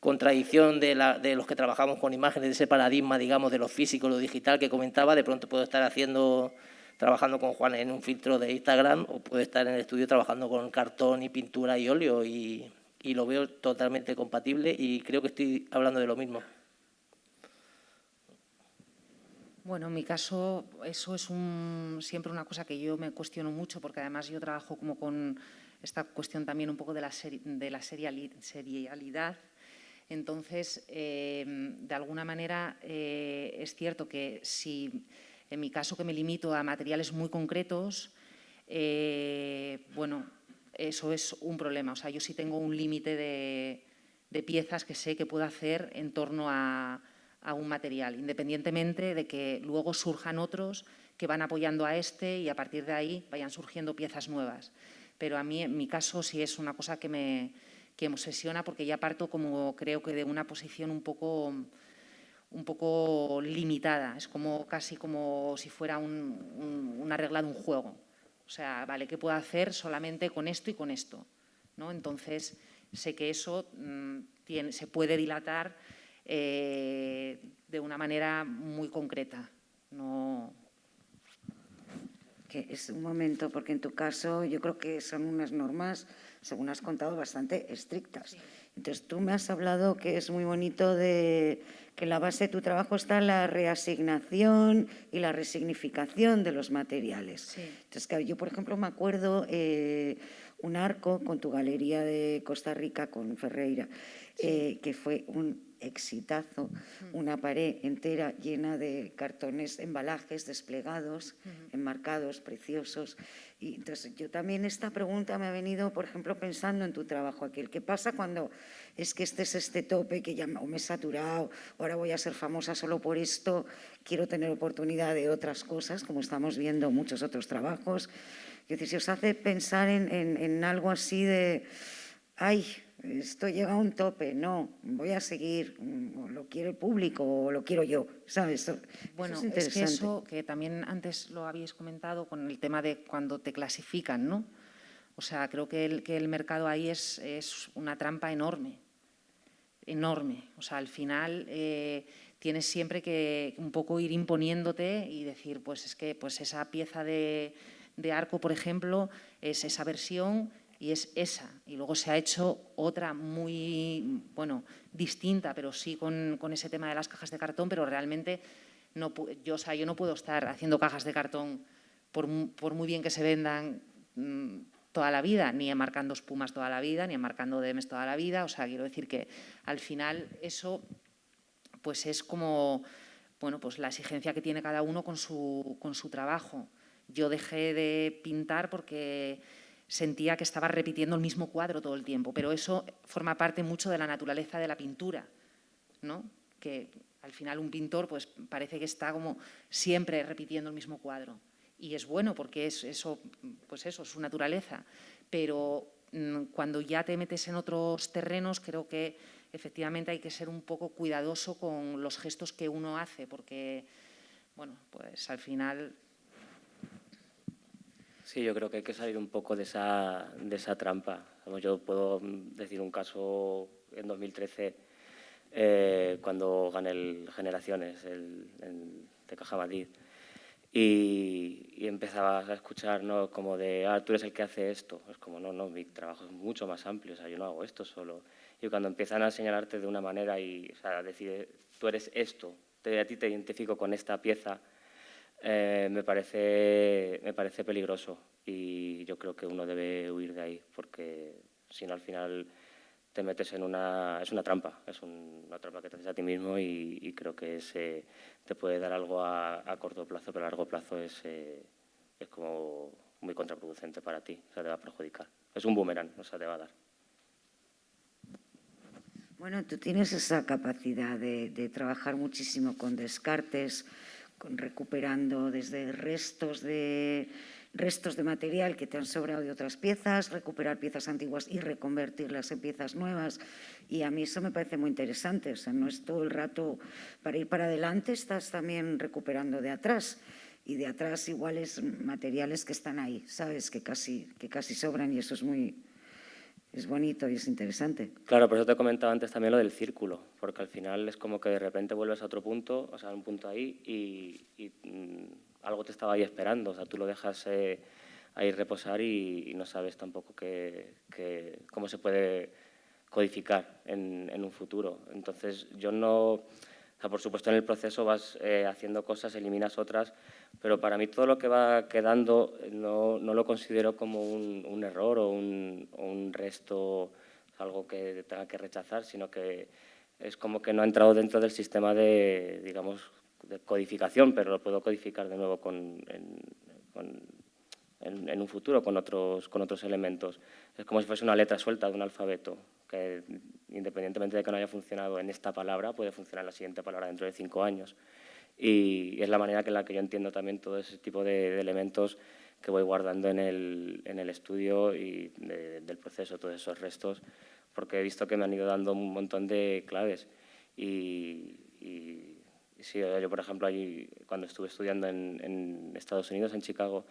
contradicción de los que trabajamos con imágenes, de ese paradigma, digamos, de lo físico, lo digital que comentaba, de pronto puedo estar trabajando con Juan en un filtro de Instagram o puedo estar en el estudio trabajando con cartón y pintura y óleo y lo veo totalmente compatible y creo que estoy hablando de lo mismo. Bueno, en mi caso eso es siempre una cosa que yo me cuestiono mucho porque además yo trabajo como con esta cuestión también un poco de la serialidad. Entonces, de alguna manera es cierto que si en mi caso que me limito a materiales muy concretos, bueno, eso es un problema. O sea, yo sí tengo un límite de piezas que sé que puedo hacer en torno a un material, independientemente de que luego surjan otros que van apoyando a este y a partir de ahí vayan surgiendo piezas nuevas. Pero a mí, en mi caso, sí es una cosa que me obsesiona porque ya parto como creo que de una posición un poco limitada. Es casi como si fuera una regla de un juego. O sea, vale, ¿qué puedo hacer solamente con esto y con esto? ¿No? Entonces, sé que eso se puede dilatar de una manera muy concreta, no, porque es un momento, porque en tu caso yo creo que son unas normas, según has contado, bastante estrictas. Sí. Entonces, tú me has hablado que es muy bonito de que en la base de tu trabajo está la reasignación y la resignificación de los materiales. Sí. Entonces, claro, yo, por ejemplo, me acuerdo un arco con tu galería de Costa Rica, con Ferreira, sí. Que fue un exitazo, una pared entera llena de cartones, embalajes desplegados, enmarcados, preciosos. Y entonces yo también esta pregunta me ha venido, por ejemplo, pensando en tu trabajo aquí. ¿Qué pasa cuando es que este es este tope que ya me he saturado, ahora voy a ser famosa solo por esto, quiero tener oportunidad de otras cosas, como estamos viendo muchos otros trabajos? Es decir, si os hace pensar en algo así de, ay, esto llega a un tope, no, voy a seguir, o lo quiere el público o lo quiero yo, ¿sabes? Bueno, eso es interesante. Es que eso, que también antes lo habéis comentado con el tema de cuando te clasifican, ¿no? O sea, creo que el mercado ahí es una trampa enorme, enorme. O sea, al final tienes siempre que un poco ir imponiéndote y decir, pues es que pues esa pieza de arco, por ejemplo, es esa versión y es esa. Y luego se ha hecho otra muy, bueno, distinta, pero sí con ese tema de las cajas de cartón, pero realmente yo no puedo estar haciendo cajas de cartón por muy bien que se vendan toda la vida, ni enmarcando espumas toda la vida, ni enmarcando DMs toda la vida. O sea, quiero decir que al final eso pues es como, bueno, pues la exigencia que tiene cada uno con su trabajo. Yo dejé de pintar porque sentía que estaba repitiendo el mismo cuadro todo el tiempo, pero eso forma parte mucho de la naturaleza de la pintura, ¿no? Que al final un pintor pues parece que está como siempre repitiendo el mismo cuadro. Y es bueno porque eso, pues eso, es su naturaleza. Pero cuando ya te metes en otros terrenos, creo que efectivamente hay que ser un poco cuidadoso con los gestos que uno hace, porque, bueno, pues al final... Sí, yo creo que hay que salir un poco de esa trampa. Yo puedo decir un caso en 2013, cuando gané el Generaciones, el de Caja Madrid, y empezabas a escuchar, ¿no?, como de, tú eres el que hace esto. Es como, no, mi trabajo es mucho más amplio, o sea, yo no hago esto solo. Y cuando empiezan a señalarte de una manera y, o sea, decir, tú eres esto, a ti te identifico con esta pieza, me parece peligroso, y yo creo que uno debe huir de ahí, porque si no, al final te metes en es una trampa que te haces a ti mismo, y creo que te puede dar algo a corto plazo, pero a largo plazo es como muy contraproducente para ti, o sea, te va a perjudicar. Es un boomerang, o sea, te va a dar. Bueno, tú tienes esa capacidad de trabajar muchísimo con descartes, recuperando desde restos de material que te han sobrado de otras piezas, recuperar piezas antiguas y reconvertirlas en piezas nuevas. Y a mí eso me parece muy interesante. O sea, no es todo el rato para ir para adelante, estás también recuperando de atrás. Y de atrás iguales materiales que están ahí, ¿sabes? Que casi sobran, y eso es bonito y es interesante. Claro, por eso te comentaba antes también lo del círculo, porque al final es como que de repente vuelves a otro punto, o sea, un punto ahí, y algo te estaba ahí esperando. O sea, tú lo dejas ahí reposar y no sabes tampoco cómo se puede codificar en un futuro. Entonces, yo no... O sea, por supuesto, en el proceso vas haciendo cosas, eliminas otras, pero para mí todo lo que va quedando no lo considero como un error o un resto, algo que tenga que rechazar, sino que es como que no ha entrado dentro del sistema de, digamos, de codificación, pero lo puedo codificar de nuevo en un futuro con otros elementos. Es como si fuese una letra suelta de un alfabeto, que independientemente de que no haya funcionado en esta palabra, puede funcionar en la siguiente palabra dentro de 5 años. Y es la manera en la que yo entiendo también todo ese tipo de elementos que voy guardando en el estudio y del proceso, todos esos restos, porque he visto que me han ido dando un montón de claves. Y sí, yo, por ejemplo, allí, cuando estuve estudiando en Estados Unidos, en Chicago,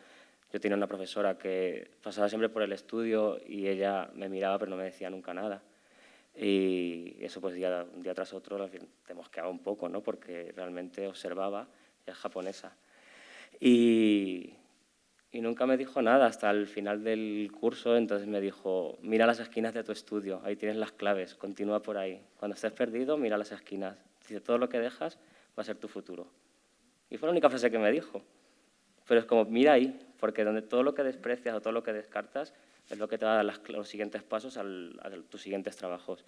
yo tenía una profesora que pasaba siempre por el estudio y ella me miraba pero no me decía nunca nada. Y eso, pues un día tras otro te mosqueaba un poco, ¿no?, porque realmente observaba, ella es japonesa. Y Y nunca me dijo nada hasta el final del curso, entonces me dijo, mira las esquinas de tu estudio, ahí tienes las claves, continúa por ahí. Cuando estés perdido, mira las esquinas. Dice, todo lo que dejas va a ser tu futuro. Y fue la única frase que me dijo. Pero es como, mira ahí, porque donde todo lo que desprecias o todo lo que descartas es lo que te va a dar los siguientes pasos a tus siguientes trabajos.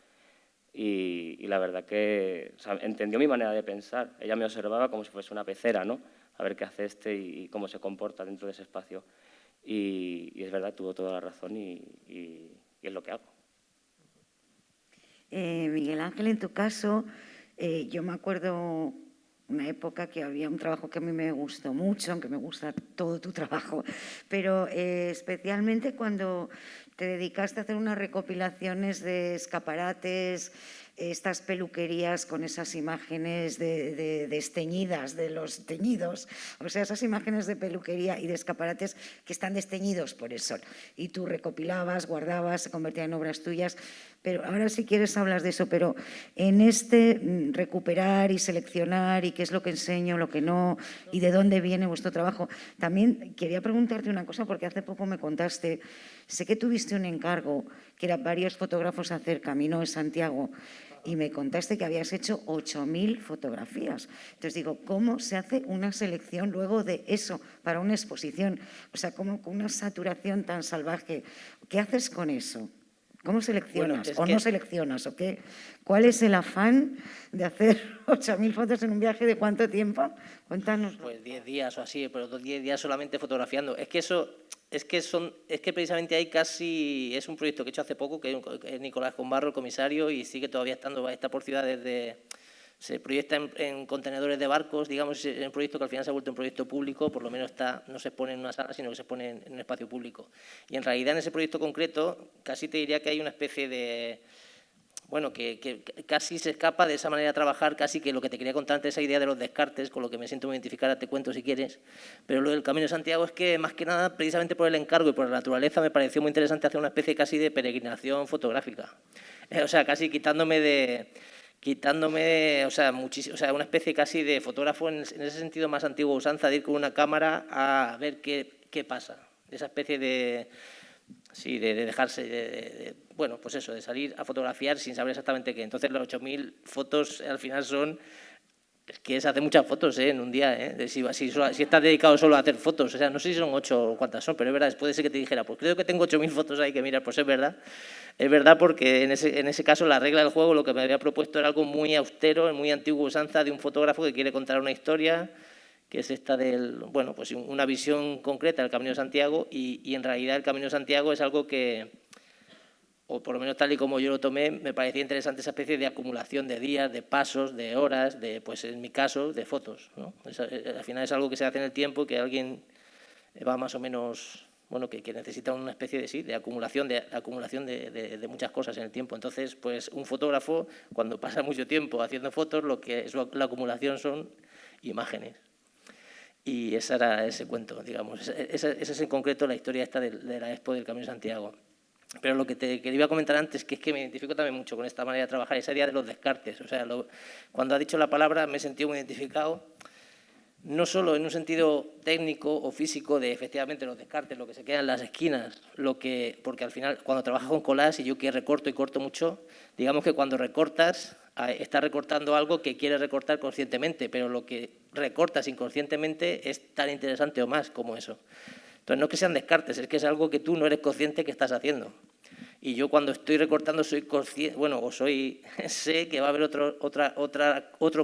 Y la verdad que o sea, entendió mi manera de pensar. Ella me observaba como si fuese una pecera, ¿no? A ver qué hace y cómo se comporta dentro de ese espacio. Y es verdad, tuvo toda la razón y es lo que hago. Miguel Ángel, en tu caso, yo me acuerdo una época que había un trabajo que a mí me gustó mucho, aunque me gusta todo tu trabajo, pero especialmente cuando te dedicaste a hacer unas recopilaciones de escaparates, estas peluquerías con esas imágenes desteñidas, de los teñidos, o sea, esas imágenes de peluquería y de escaparates que están desteñidos por el sol. Y tú recopilabas, guardabas, se convertían en obras tuyas. Pero ahora si quieres hablas de eso, pero en este recuperar y seleccionar y qué es lo que enseño, lo que no, y de dónde viene vuestro trabajo, también quería preguntarte una cosa, porque hace poco me contaste, sé que tuviste un encargo, que eran varios fotógrafos a hacer Camino de Santiago, y me contaste que habías hecho 8.000 fotografías. Entonces digo, ¿cómo se hace una selección luego de eso para una exposición? O sea, ¿cómo con una saturación tan salvaje? ¿Qué haces con eso? ¿Cómo seleccionas? Bueno, no seleccionas? ¿O qué? ¿Cuál es el afán de hacer 8.000 fotos en un viaje de cuánto tiempo? Cuéntanos. Pues 10 días o así, pero 10 días solamente fotografiando. Es que precisamente hay casi, es un proyecto que he hecho hace poco, que es Nicolás Combarro, el comisario, y sigue todavía está por ciudades se proyecta en contenedores de barcos, digamos, es un proyecto que al final se ha vuelto un proyecto público, por lo menos no se pone en una sala, sino que se pone en un espacio público. Y en realidad en ese proyecto concreto casi te diría que hay una especie de, bueno, que casi se escapa de esa manera de trabajar, casi que lo que te quería contar antes, esa idea de los descartes, con lo que me siento muy identificada, te cuento si quieres, pero lo del Camino de Santiago es que, más que nada, precisamente por el encargo y por la naturaleza, me pareció muy interesante hacer una especie casi de peregrinación fotográfica. O sea, casi quitándome, o sea, una especie casi de fotógrafo en ese sentido más antigua usanza de ir con una cámara a ver qué pasa, de esa especie de dejarse, bueno, pues eso, de salir a fotografiar sin saber exactamente qué. Entonces, las 8.000 fotos al final es que se hacen muchas fotos en un día, si estás dedicado solo a hacer fotos, o sea, no sé si son 8 o cuántas son, pero es verdad, puede ser que te dijera, pues creo que tengo 8.000 fotos ahí que mirar, pues es verdad porque en ese caso la regla del juego lo que me había propuesto era algo muy austero, en muy antigua usanza de un fotógrafo que quiere contar una historia, que es esta bueno, pues una visión concreta del Camino de Santiago y en realidad el Camino de Santiago es algo que, o por lo menos tal y como yo lo tomé, me parecía interesante esa especie de acumulación de días, de pasos, de horas, pues en mi caso, de fotos, ¿no? Al final es algo que se hace en el tiempo, que alguien va más o menos, bueno, que necesita una especie de acumulación de muchas cosas en el tiempo. Entonces, pues un fotógrafo, cuando pasa mucho tiempo haciendo fotos, lo que es la acumulación son imágenes. Y ese era ese cuento, digamos. Esa es en concreto la historia esta de la Expo del Camino de Santiago. Pero lo que te quería comentar antes, que es que me identifico también mucho con esta manera de trabajar, esa idea de los descartes. O sea, cuando ha dicho la palabra me he sentido muy identificado, no solo en un sentido técnico o físico de efectivamente los descartes, lo que se queda en las esquinas, porque al final cuando trabajas con collage y yo que recorto y corto mucho, digamos que cuando recortas, estás recortando algo que quieres recortar conscientemente, pero lo que recortas inconscientemente es tan interesante o más como eso. Entonces no es que sean descartes, es que es algo que tú no eres consciente que estás haciendo. Y yo cuando estoy recortando soy consciente, sé que va a haber otro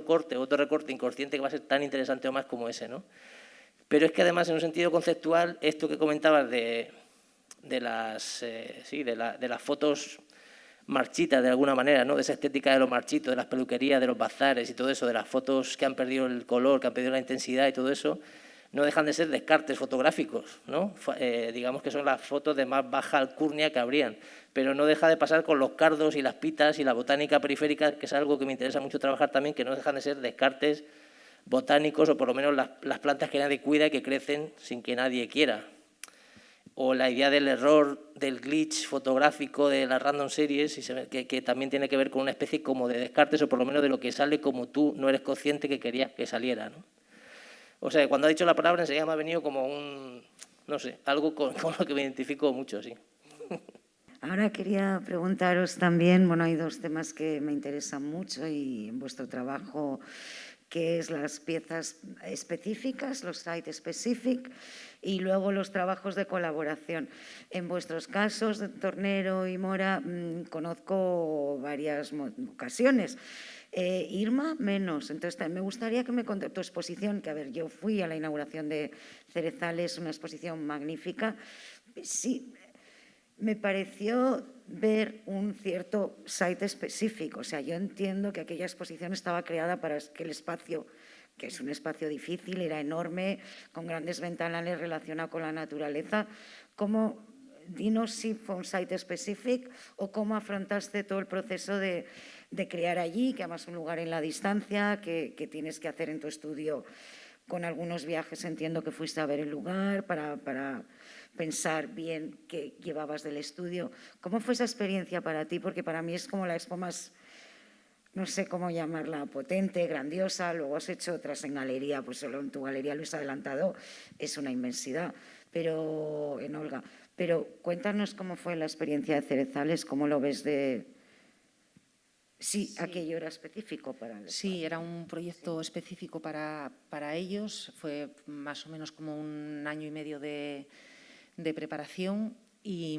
corte, otro recorte inconsciente que va a ser tan interesante o más como ese, ¿no? Pero es que además en un sentido conceptual, esto que comentabas de las fotos marchitas de alguna manera, ¿no? De esa estética de los marchitos, de las peluquerías, de los bazares y todo eso, de las fotos que han perdido el color, que han perdido la intensidad y todo eso, no dejan de ser descartes fotográficos, ¿no? Digamos que son las fotos de más baja alcurnia que habrían, pero no deja de pasar con los cardos y las pitas y la botánica periférica, que es algo que me interesa mucho trabajar también, que no dejan de ser descartes botánicos o por lo menos las plantas que nadie cuida y que crecen sin que nadie quiera. O la idea del error, del glitch fotográfico de las random series, que también tiene que ver con una especie como de descartes o por lo menos de lo que sale como tú no eres consciente que querías que saliera, ¿no? O sea, cuando ha dicho la palabra enseguida me ha venido como no sé, algo con lo que me identifico mucho, sí. Ahora quería preguntaros también, bueno, hay dos temas que me interesan mucho y en vuestro trabajo, que es las piezas específicas, los site specific, y luego los trabajos de colaboración. En vuestros casos, de Tornero y Mora, conozco varias ocasiones. Irma, menos. Entonces, me gustaría que me contes tu exposición, que a ver, yo fui a la inauguración de Cerezales, una exposición magnífica. Sí, me pareció ver un cierto site específico. O sea, yo entiendo que aquella exposición estaba creada para que el espacio, que es un espacio difícil, era enorme, con grandes ventanales relacionados con la naturaleza. Dinos si fue un site específico o cómo afrontaste todo el proceso de crear allí, que además es un lugar en la distancia, que tienes que hacer en tu estudio con algunos viajes. Entiendo que fuiste a ver el lugar para pensar bien qué llevabas del estudio. ¿Cómo fue esa experiencia para ti? Porque para mí es como la expo más, no sé cómo llamarla, potente, grandiosa. Luego has hecho otras en galería, pues solo en tu galería Luis Adelantado es una inmensidad, pero en Olga. Pero cuéntanos cómo fue la experiencia de Cerezales, cómo lo ves de... Sí, aquello era específico para el Sí, espacio. era un proyecto específico para ellos. Fue más o menos como un año y medio de preparación y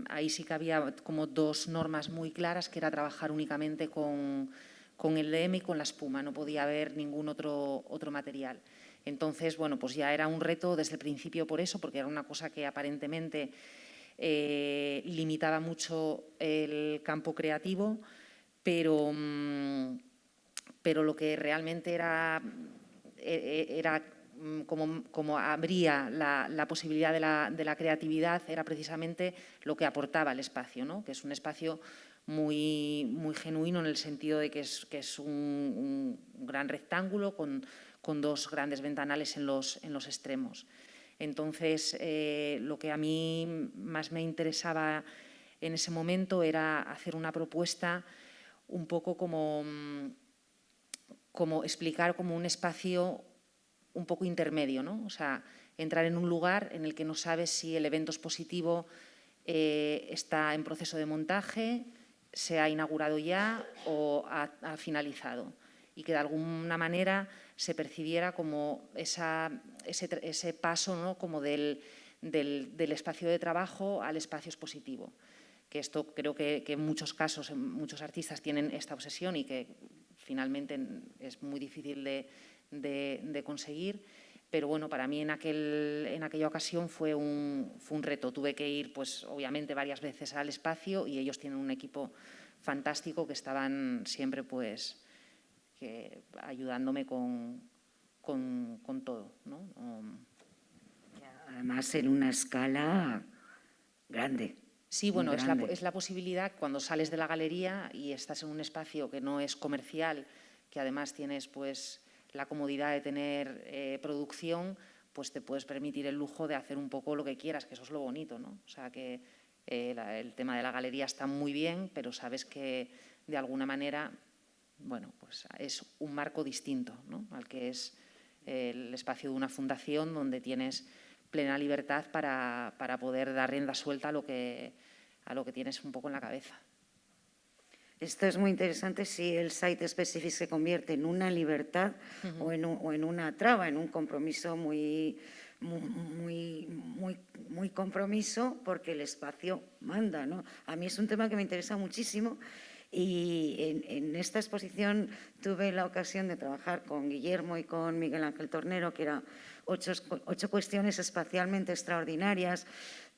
ahí sí que había como dos normas muy claras, que era trabajar únicamente con el DM y con la espuma. No podía haber ningún otro material. Entonces, bueno, pues ya era un reto desde el principio por eso, porque era una cosa que aparentemente limitaba mucho el campo creativo, pero lo que realmente era como abría la posibilidad de la creatividad era precisamente lo que aportaba el espacio, ¿no? Que es un espacio muy, muy genuino, en el sentido de que es un gran rectángulo con dos grandes ventanales en los extremos. Entonces, lo que a mí más me interesaba en ese momento era hacer una propuesta un poco como explicar como un espacio un poco intermedio, ¿no? O sea, entrar en un lugar en el que no sabes si el evento expositivo está en proceso de montaje, se ha inaugurado ya o ha finalizado, y que de alguna manera se percibiera como ese paso, ¿no? Como del espacio de trabajo al espacio expositivo. Que esto creo que en muchos casos, muchos artistas tienen esta obsesión y que finalmente es muy difícil de conseguir. Pero bueno, para mí en aquella ocasión fue un reto. Tuve que ir, pues obviamente, varias veces al espacio, y ellos tienen un equipo fantástico que estaban siempre pues ayudándome con todo, ¿no? Además, en una escala grande. Sí, bueno, es grande. la posibilidad cuando sales de la galería y estás en un espacio que no es comercial, que además tienes pues la comodidad de tener producción, pues te puedes permitir el lujo de hacer un poco lo que quieras, que eso es lo bonito, ¿no? O sea, que el tema de la galería está muy bien, pero sabes que de alguna manera, bueno, pues es un marco distinto, ¿no? Al que es el espacio de una fundación, donde tienes plena libertad para poder dar rienda suelta a lo que tienes un poco en la cabeza. Esto es muy interesante si el site specific se convierte en una libertad o en una traba, en un compromiso muy compromiso, porque el espacio manda, ¿no? A mí es un tema que me interesa muchísimo, y en esta exposición tuve la ocasión de trabajar con Guillermo y con Miguel Ángel Tornero, que eran 8 cuestiones espacialmente extraordinarias,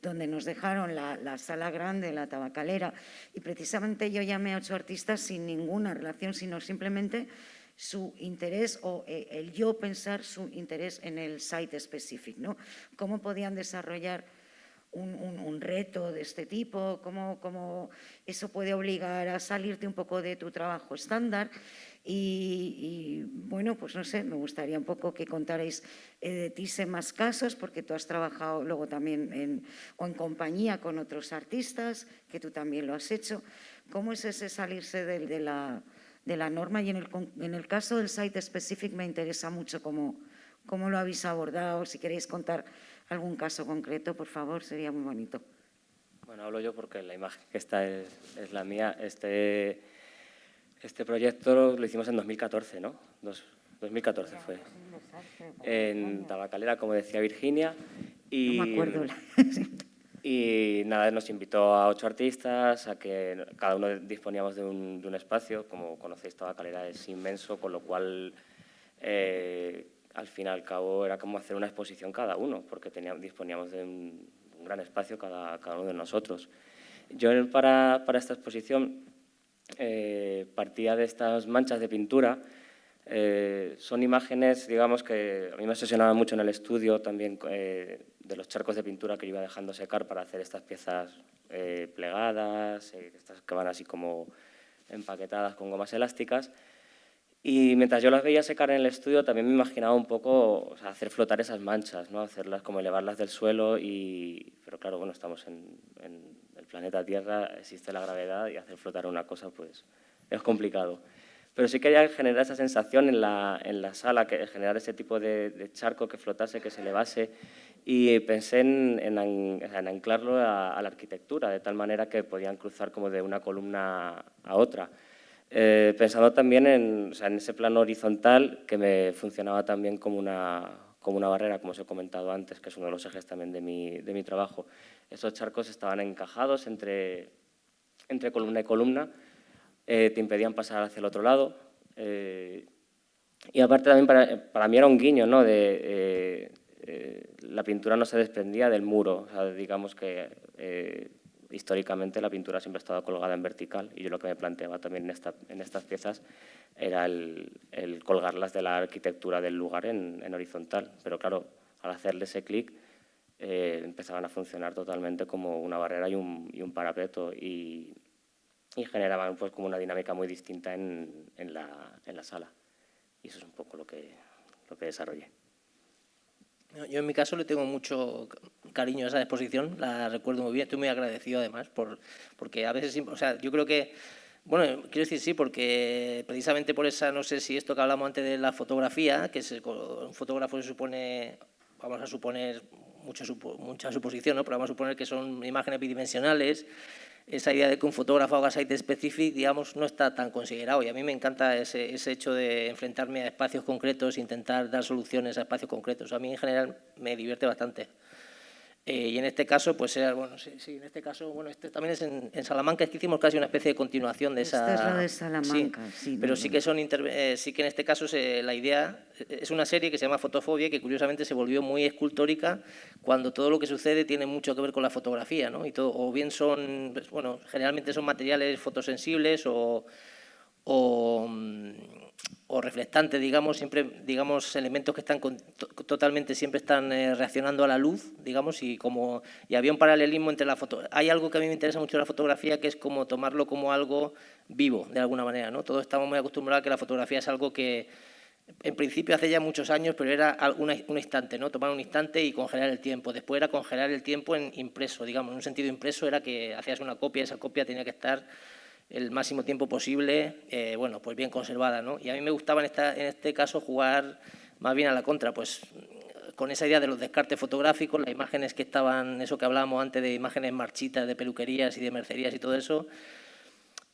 donde nos dejaron la sala grande, la tabacalera, y precisamente yo llamé a 8 artistas sin ninguna relación, sino simplemente su interés, o el yo pensar su interés en el site specific, ¿no? Cómo podían desarrollar un reto de este tipo, cómo eso puede obligar a salirte un poco de tu trabajo estándar. Y bueno, pues no sé, me gustaría un poco que contarais de ti en más casos, porque tú has trabajado luego también en compañía con otros artistas, que tú también lo has hecho. ¿Cómo es ese salirse de de la norma, y en el caso del site specific me interesa mucho cómo lo habéis abordado. Si queréis contar algún caso concreto, por favor, sería muy bonito. Bueno, hablo yo porque la imagen que está es la mía. Este proyecto lo hicimos en 2014, ¿no? 2014 fue. En Tabacalera, como decía Virginia. Y, no me acuerdo. Y nada, nos invitó a 8 artistas, a que cada uno disponíamos de un espacio. Como conocéis, Tabacalera es inmenso, con lo cual, al fin y al cabo, era como hacer una exposición cada uno, porque disponíamos de un gran espacio cada uno de nosotros. Yo para esta exposición partía de estas manchas de pintura. Son imágenes, digamos, que a mí me obsesionaban mucho en el estudio también, de los charcos de pintura que iba dejando secar para hacer estas piezas plegadas, estas que van así como empaquetadas con gomas elásticas. Y mientras yo las veía secar en el estudio, también me imaginaba un poco, o sea, hacer flotar esas manchas, ¿no? Hacerlas como elevarlas del suelo. Pero claro, bueno, estamos en el planeta Tierra, existe la gravedad, y hacer flotar una cosa pues es complicado. Pero sí quería generar esa sensación en la sala, generar ese tipo de charco que flotase, que se elevase, y pensé en anclarlo a la arquitectura, de tal manera que podían cruzar como de una columna a otra. Pensando también en ese plano horizontal, que me funcionaba también como una barrera, como os he comentado antes, que es uno de los ejes también de mi trabajo. Esos charcos estaban encajados entre columna y columna, te impedían pasar hacia el otro lado. Y aparte también para mí era un guiño, ¿no? La pintura no se desprendía del muro. O sea, digamos que históricamente la pintura siempre ha estado colgada en vertical, y yo lo que me planteaba también en estas piezas era el colgarlas de la arquitectura del lugar en horizontal. Pero claro, al hacerle ese clic empezaban a funcionar totalmente como una barrera y un parapeto, y generaban pues como una dinámica muy distinta en la sala. Y eso es un poco lo que desarrollé. Yo en mi caso le tengo mucho cariño a esa exposición, la recuerdo muy bien, estoy muy agradecido además, porque a veces, o sea, yo creo que, bueno, quiero decir sí, porque precisamente por esa, no sé si esto que hablamos antes de la fotografía, que un fotógrafo se supone, vamos a suponer, mucha suposición, ¿no? Pero vamos a suponer que son imágenes bidimensionales. Esa idea de que un fotógrafo haga site specific, digamos, no está tan considerado, y a mí me encanta ese hecho de enfrentarme a espacios concretos e intentar dar soluciones a espacios concretos. A mí en general me divierte bastante. Y en este caso, pues era, bueno, sí, en este caso, bueno, este también es en Salamanca, es que hicimos casi una especie de continuación de esa... Esta es la de Salamanca, sí. Pero sí que sí que en este caso la idea es una serie que se llama Fotofobia, que curiosamente se volvió muy escultórica cuando todo lo que sucede tiene mucho que ver con la fotografía, ¿no? Y todo, o bien son, pues, bueno, generalmente son materiales fotosensibles o reflectantes, digamos, siempre, digamos, elementos que están totalmente, siempre están reaccionando a la luz, digamos, y había un paralelismo entre la foto. Hay algo que a mí me interesa mucho de la fotografía, que es como tomarlo como algo vivo, de alguna manera, ¿no? Todos estamos muy acostumbrados a que la fotografía es algo que, en principio, hace ya muchos años, pero era un instante, ¿no? Tomar un instante y congelar el tiempo. Después era congelar el tiempo en impreso, digamos, en un sentido impreso era que hacías una copia, esa copia tenía que estar el máximo tiempo posible, bueno, pues bien conservada, ¿no? Y a mí me gustaba en este caso jugar más bien a la contra, pues con esa idea de los descartes fotográficos, las imágenes que estaban, eso que hablábamos antes de imágenes marchitas de peluquerías y de mercerías y todo eso.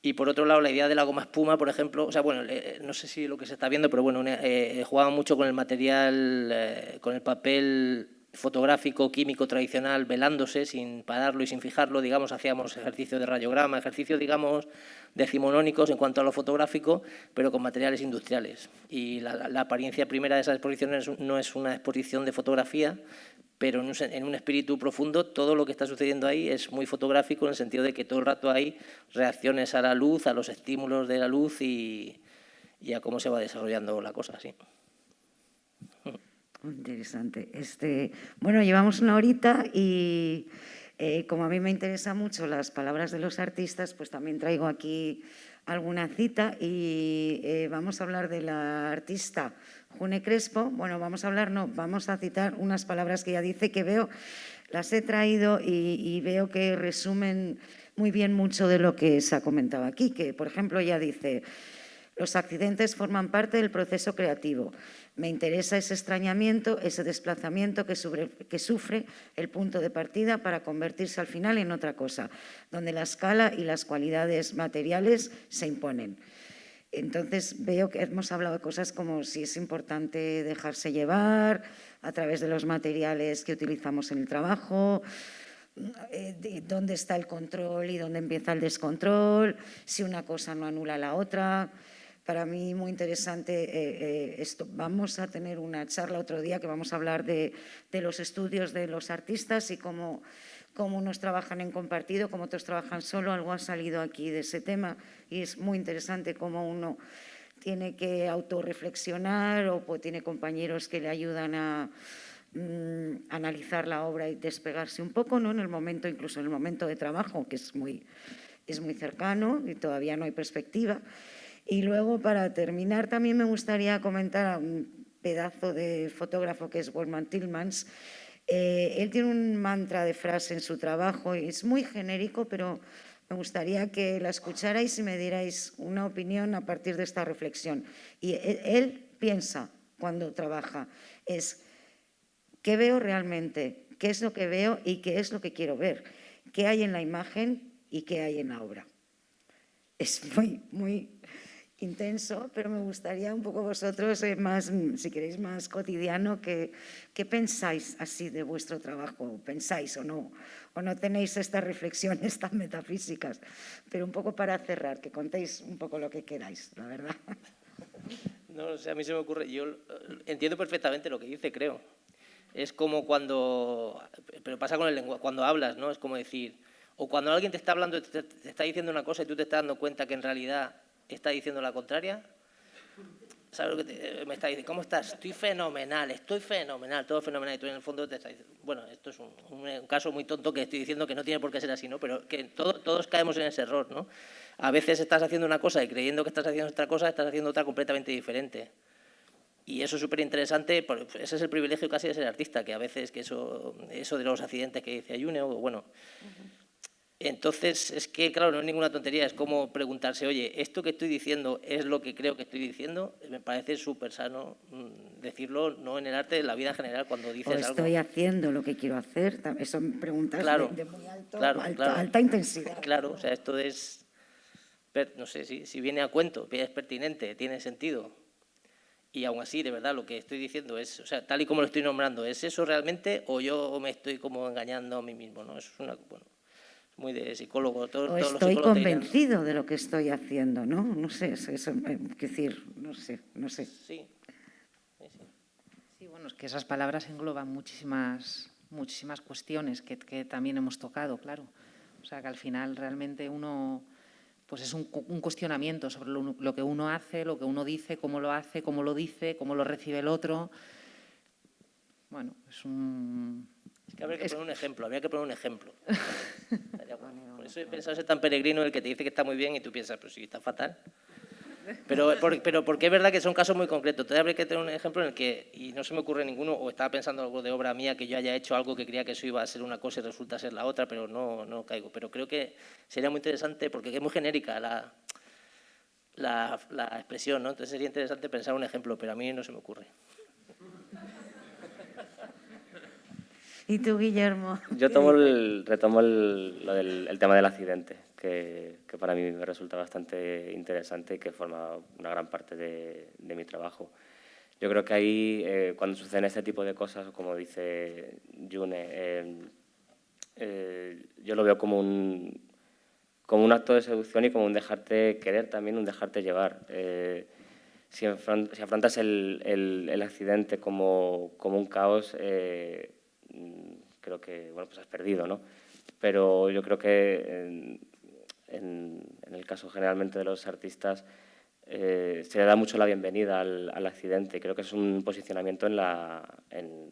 Y por otro lado, la idea de la goma espuma, por ejemplo, o sea, bueno, no sé si lo que se está viendo, pero bueno, jugaba mucho con el material, con el papel fotográfico, químico tradicional, velándose sin pararlo y sin fijarlo, digamos, hacíamos ejercicios de radiograma, ejercicios, digamos, decimonónicos en cuanto a lo fotográfico, pero con materiales industriales. Y la apariencia primera de esas exposiciones no es una exposición de fotografía, pero en un espíritu profundo todo lo que está sucediendo ahí es muy fotográfico, en el sentido de que todo el rato hay reacciones a la luz, a los estímulos de la luz y a cómo se va desarrollando la cosa, sí. Muy interesante. Bueno, llevamos una horita y como a mí me interesan mucho las palabras de los artistas, pues también traigo aquí alguna cita y vamos a hablar de la artista June Crespo. Bueno, vamos a citar unas palabras que ella dice, que las he traído y veo que resumen muy bien mucho de lo que se ha comentado aquí, que por ejemplo ella dice: Los accidentes forman parte del proceso creativo. Me interesa ese extrañamiento, ese desplazamiento que sufre el punto de partida para convertirse al final en otra cosa, donde la escala y las cualidades materiales se imponen. Entonces veo que hemos hablado de cosas como si es importante dejarse llevar a través de los materiales que utilizamos en el trabajo, dónde está el control y dónde empieza el descontrol, si una cosa no anula la otra. Para mí muy interesante esto. Vamos a tener una charla otro día que vamos a hablar de los estudios de los artistas y cómo unos trabajan en compartido, cómo otros trabajan solo. Algo ha salido aquí de ese tema y es muy interesante cómo uno tiene que autorreflexionar o tiene compañeros que le ayudan a analizar la obra y despegarse un poco, ¿no? En el momento, incluso en el momento de trabajo, que es muy cercano y todavía no hay perspectiva. Y luego, para terminar, también me gustaría comentar a un pedazo de fotógrafo que es Wolfgang Tillmans. Él tiene un mantra de frase en su trabajo y es muy genérico, pero me gustaría que la escucharais y me dierais una opinión a partir de esta reflexión. Y él piensa, cuando trabaja, es ¿qué veo realmente? ¿Qué es lo que veo y qué es lo que quiero ver? ¿Qué hay en la imagen y qué hay en la obra? Es muy intenso, pero me gustaría un poco vosotros, más, si queréis, más cotidiano, ¿qué pensáis así de vuestro trabajo? ¿Pensáis o no tenéis estas reflexiones tan metafísicas? Pero un poco para cerrar, que contéis un poco lo que queráis, la verdad. No, o sea, a mí se me ocurre, yo entiendo perfectamente lo que dice, creo. Es como pero pasa con el lenguaje, cuando hablas, ¿no? Es como decir, o cuando alguien te está hablando, te está diciendo una cosa y tú te estás dando cuenta que en realidad está diciendo la contraria. ¿Sabes lo que me está diciendo? ¿Cómo estás? Estoy fenomenal, todo fenomenal. Y tú en el fondo te estás diciendo, bueno, esto es un caso muy tonto que estoy diciendo que no tiene por qué ser así, ¿no? Pero que todos caemos en ese error, ¿no? A veces estás haciendo una cosa y creyendo que estás haciendo otra cosa, estás haciendo otra completamente diferente. Y eso es súper interesante, ese es el privilegio casi de ser artista, que a veces que eso de los accidentes que dice Ayune, o bueno... Entonces, es que, claro, no es ninguna tontería, es como preguntarse, oye, ¿esto que estoy diciendo es lo que creo que estoy diciendo? Me parece súper sano decirlo, no en el arte, en la vida en general, cuando dices algo. O estoy haciendo lo que quiero hacer, eso me preguntas de muy alta intensidad. Claro, o sea, esto es, no sé, si viene a cuento, es pertinente, tiene sentido. Y aún así, de verdad, lo que estoy diciendo es, o sea, tal y como lo estoy nombrando, ¿es eso realmente o yo me estoy como engañando a mí mismo? ¿No? Eso es muy de psicólogo. O estoy convencido de lo que estoy haciendo, ¿no? No sé, eso, decir, no sé. Sí. Sí, bueno, es que esas palabras engloban muchísimas cuestiones que también hemos tocado, claro. O sea, que al final realmente uno, pues es un cuestionamiento sobre lo que uno hace, lo que uno dice, cómo lo hace, cómo lo dice, cómo lo recibe el otro. Bueno, es un... Es que habría que poner un ejemplo. Por eso he pensado ser tan peregrino el que te dice que está muy bien y tú piensas, pero sí, está fatal. Pero porque es verdad que son casos muy concretos. Entonces habría que tener un ejemplo en el que, y no se me ocurre ninguno, o estaba pensando algo de obra mía, que yo haya hecho algo que creía que eso iba a ser una cosa y resulta ser la otra, pero no caigo. Pero creo que sería muy interesante, porque es muy genérica la expresión, ¿no? Entonces sería interesante pensar un ejemplo, pero a mí no se me ocurre. ¿Y tú, Guillermo? Yo retomo el tema del accidente, que para mí me resulta bastante interesante y que forma una gran parte de mi trabajo. Yo creo que ahí, cuando suceden este tipo de cosas, como dice June, yo lo veo como un acto de seducción y como un dejarte querer también, un dejarte llevar. Si afrontas el accidente como un caos, creo que pues has perdido, ¿no? Pero yo creo que en el caso generalmente de los artistas se le da mucho la bienvenida al accidente. Creo que es un posicionamiento en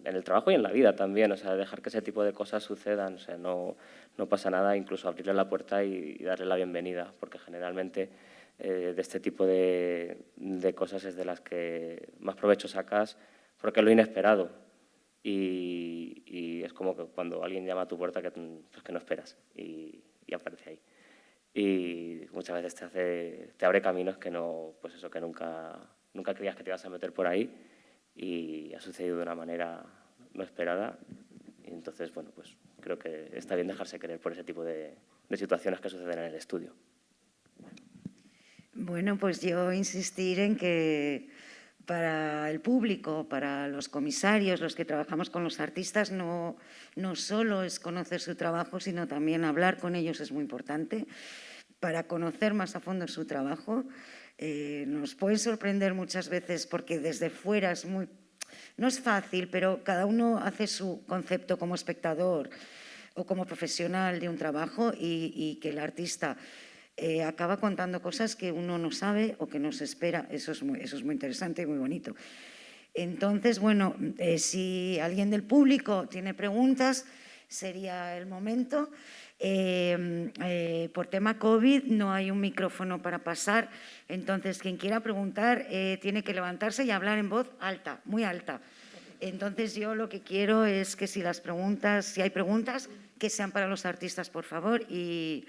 el trabajo y en la vida también, o sea, dejar que ese tipo de cosas sucedan, o sea, no pasa nada, incluso abrirle la puerta y darle la bienvenida, porque generalmente de este tipo de cosas es de las que más provecho sacas, porque es lo inesperado. Y es como que cuando alguien llama a tu puerta que no esperas y aparece ahí. y muchas veces te abre caminos que no, pues eso, que nunca creías que te ibas a meter por ahí, y ha sucedido de una manera no esperada. Y entonces, bueno, pues creo que está bien dejarse querer por ese tipo de situaciones que suceden en el estudio. Bueno, pues yo insistir en que para el público, para los comisarios, los que trabajamos con los artistas, no solo es conocer su trabajo, sino también hablar con ellos es muy importante para conocer más a fondo su trabajo. Nos puede sorprender muchas veces porque desde fuera no es fácil, pero cada uno hace su concepto como espectador o como profesional de un trabajo y que el artista acaba contando cosas que uno no sabe o que no se espera. Eso es muy interesante y muy bonito. Entonces, bueno, si alguien del público tiene preguntas, sería el momento. Por tema COVID no hay un micrófono para pasar, entonces quien quiera preguntar tiene que levantarse y hablar en voz alta, muy alta. Entonces yo lo que quiero es que si hay preguntas, que sean para los artistas, por favor, y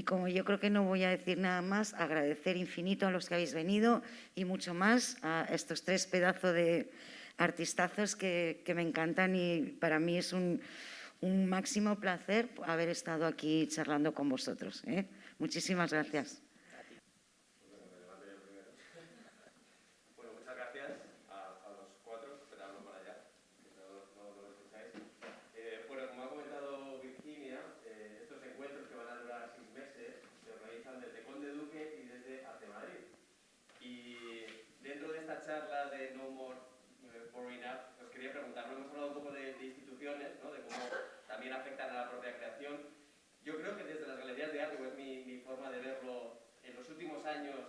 como yo creo que no voy a decir nada más, agradecer infinito a los que habéis venido y mucho más a estos 3 pedazos de artistazos que me encantan, y para mí es un máximo placer haber estado aquí charlando con vosotros. Muchísimas gracias. Bueno, muchas gracias a los 4, pero hablo para allá, que no lo escucháis. Bueno, como ha comentado Virginia, estos encuentros que van a durar 6 meses se organizan desde Conde Duque y desde Arte Madrid. Y dentro de esta charla de No More Boring Up, os quería preguntar, hemos hablado un poco de instituciones, ¿no? De cómo también afectan a la propia creación. Yo creo que desde las galerías de arte, es mi forma de verlo, en los últimos años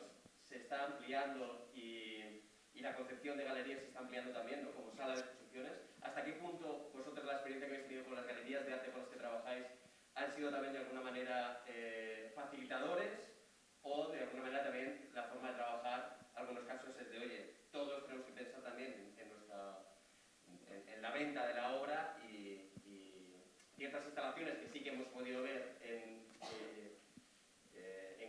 se está ampliando y la concepción de galerías se está ampliando también, ¿no? Como sala de exposiciones. ¿Hasta qué punto vosotros la experiencia que habéis tenido con las galerías de arte con las que trabajáis han sido también de alguna manera facilitadores, o de alguna manera también la forma de trabajar, algunos casos es de, oye, todos tenemos que pensar también en la venta de la obra, y ciertas instalaciones que sí que hemos podido ver en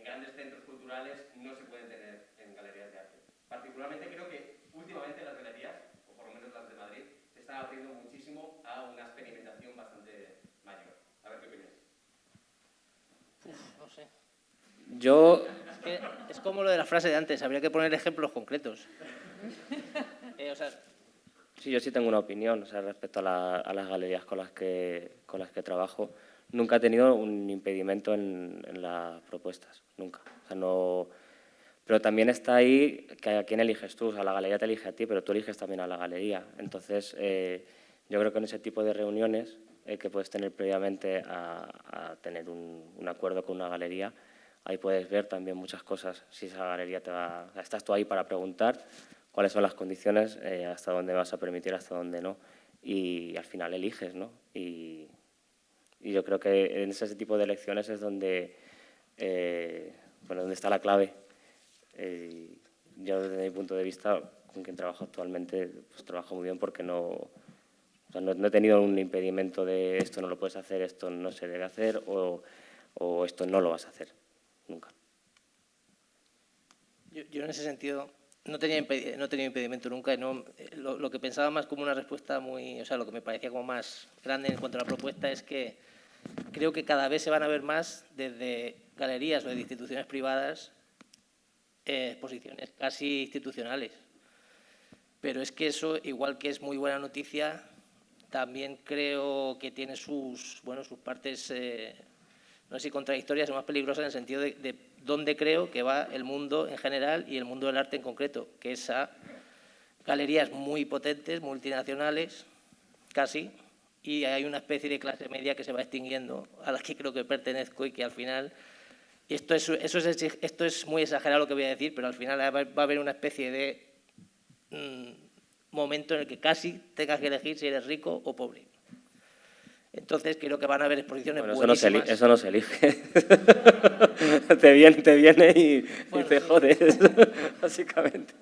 grandes centros culturales no se pueden tener en galerías de arte? Particularmente creo que últimamente las galerías, o por lo menos las de Madrid, se están abriendo muchísimo a una experimentación bastante mayor. A ver qué opináis. No sé. Yo... Es como lo de la frase de antes, habría que poner ejemplos concretos. Sí, yo sí tengo una opinión, respecto a las galerías con las que trabajo. Nunca he tenido un impedimento en las propuestas, nunca. No, pero también está ahí que a quién eliges tú. La galería te elige a ti, pero tú eliges también a la galería. Entonces, yo creo que en ese tipo de reuniones que puedes tener previamente a tener un acuerdo con una galería, ahí puedes ver también muchas cosas. Si esa galería estás tú ahí para preguntar cuáles son las condiciones, hasta dónde vas a permitir, hasta dónde no, y al final eliges, ¿no? Y yo creo que en ese tipo de elecciones es donde está la clave. Yo, desde mi punto de vista, con quien trabajo actualmente, pues trabajo muy bien, porque no he tenido un impedimento de esto no lo puedes hacer, esto no se debe hacer, o esto no lo vas a hacer, nunca. Yo en ese sentido no he tenido impedimento nunca, y lo que pensaba más como una respuesta lo que me parecía como más grande en cuanto a la propuesta es que creo que cada vez se van a ver más desde galerías o de instituciones privadas exposiciones casi institucionales. Pero es que eso, igual que es muy buena noticia, también creo que tiene sus partes, no sé si contradictorias o más peligrosas, en el sentido de dónde creo que va el mundo en general y el mundo del arte en concreto, que es a galerías muy potentes, multinacionales, casi, y hay una especie de clase media que se va extinguiendo, a la que creo que pertenezco, y que al final, y esto es muy exagerado lo que voy a decir, pero al final va a haber una especie de momento en el que casi tengas que elegir si eres rico o pobre. Entonces creo que van a haber exposiciones buenísimas. Eso no se elige. te viene y te jodes, básicamente.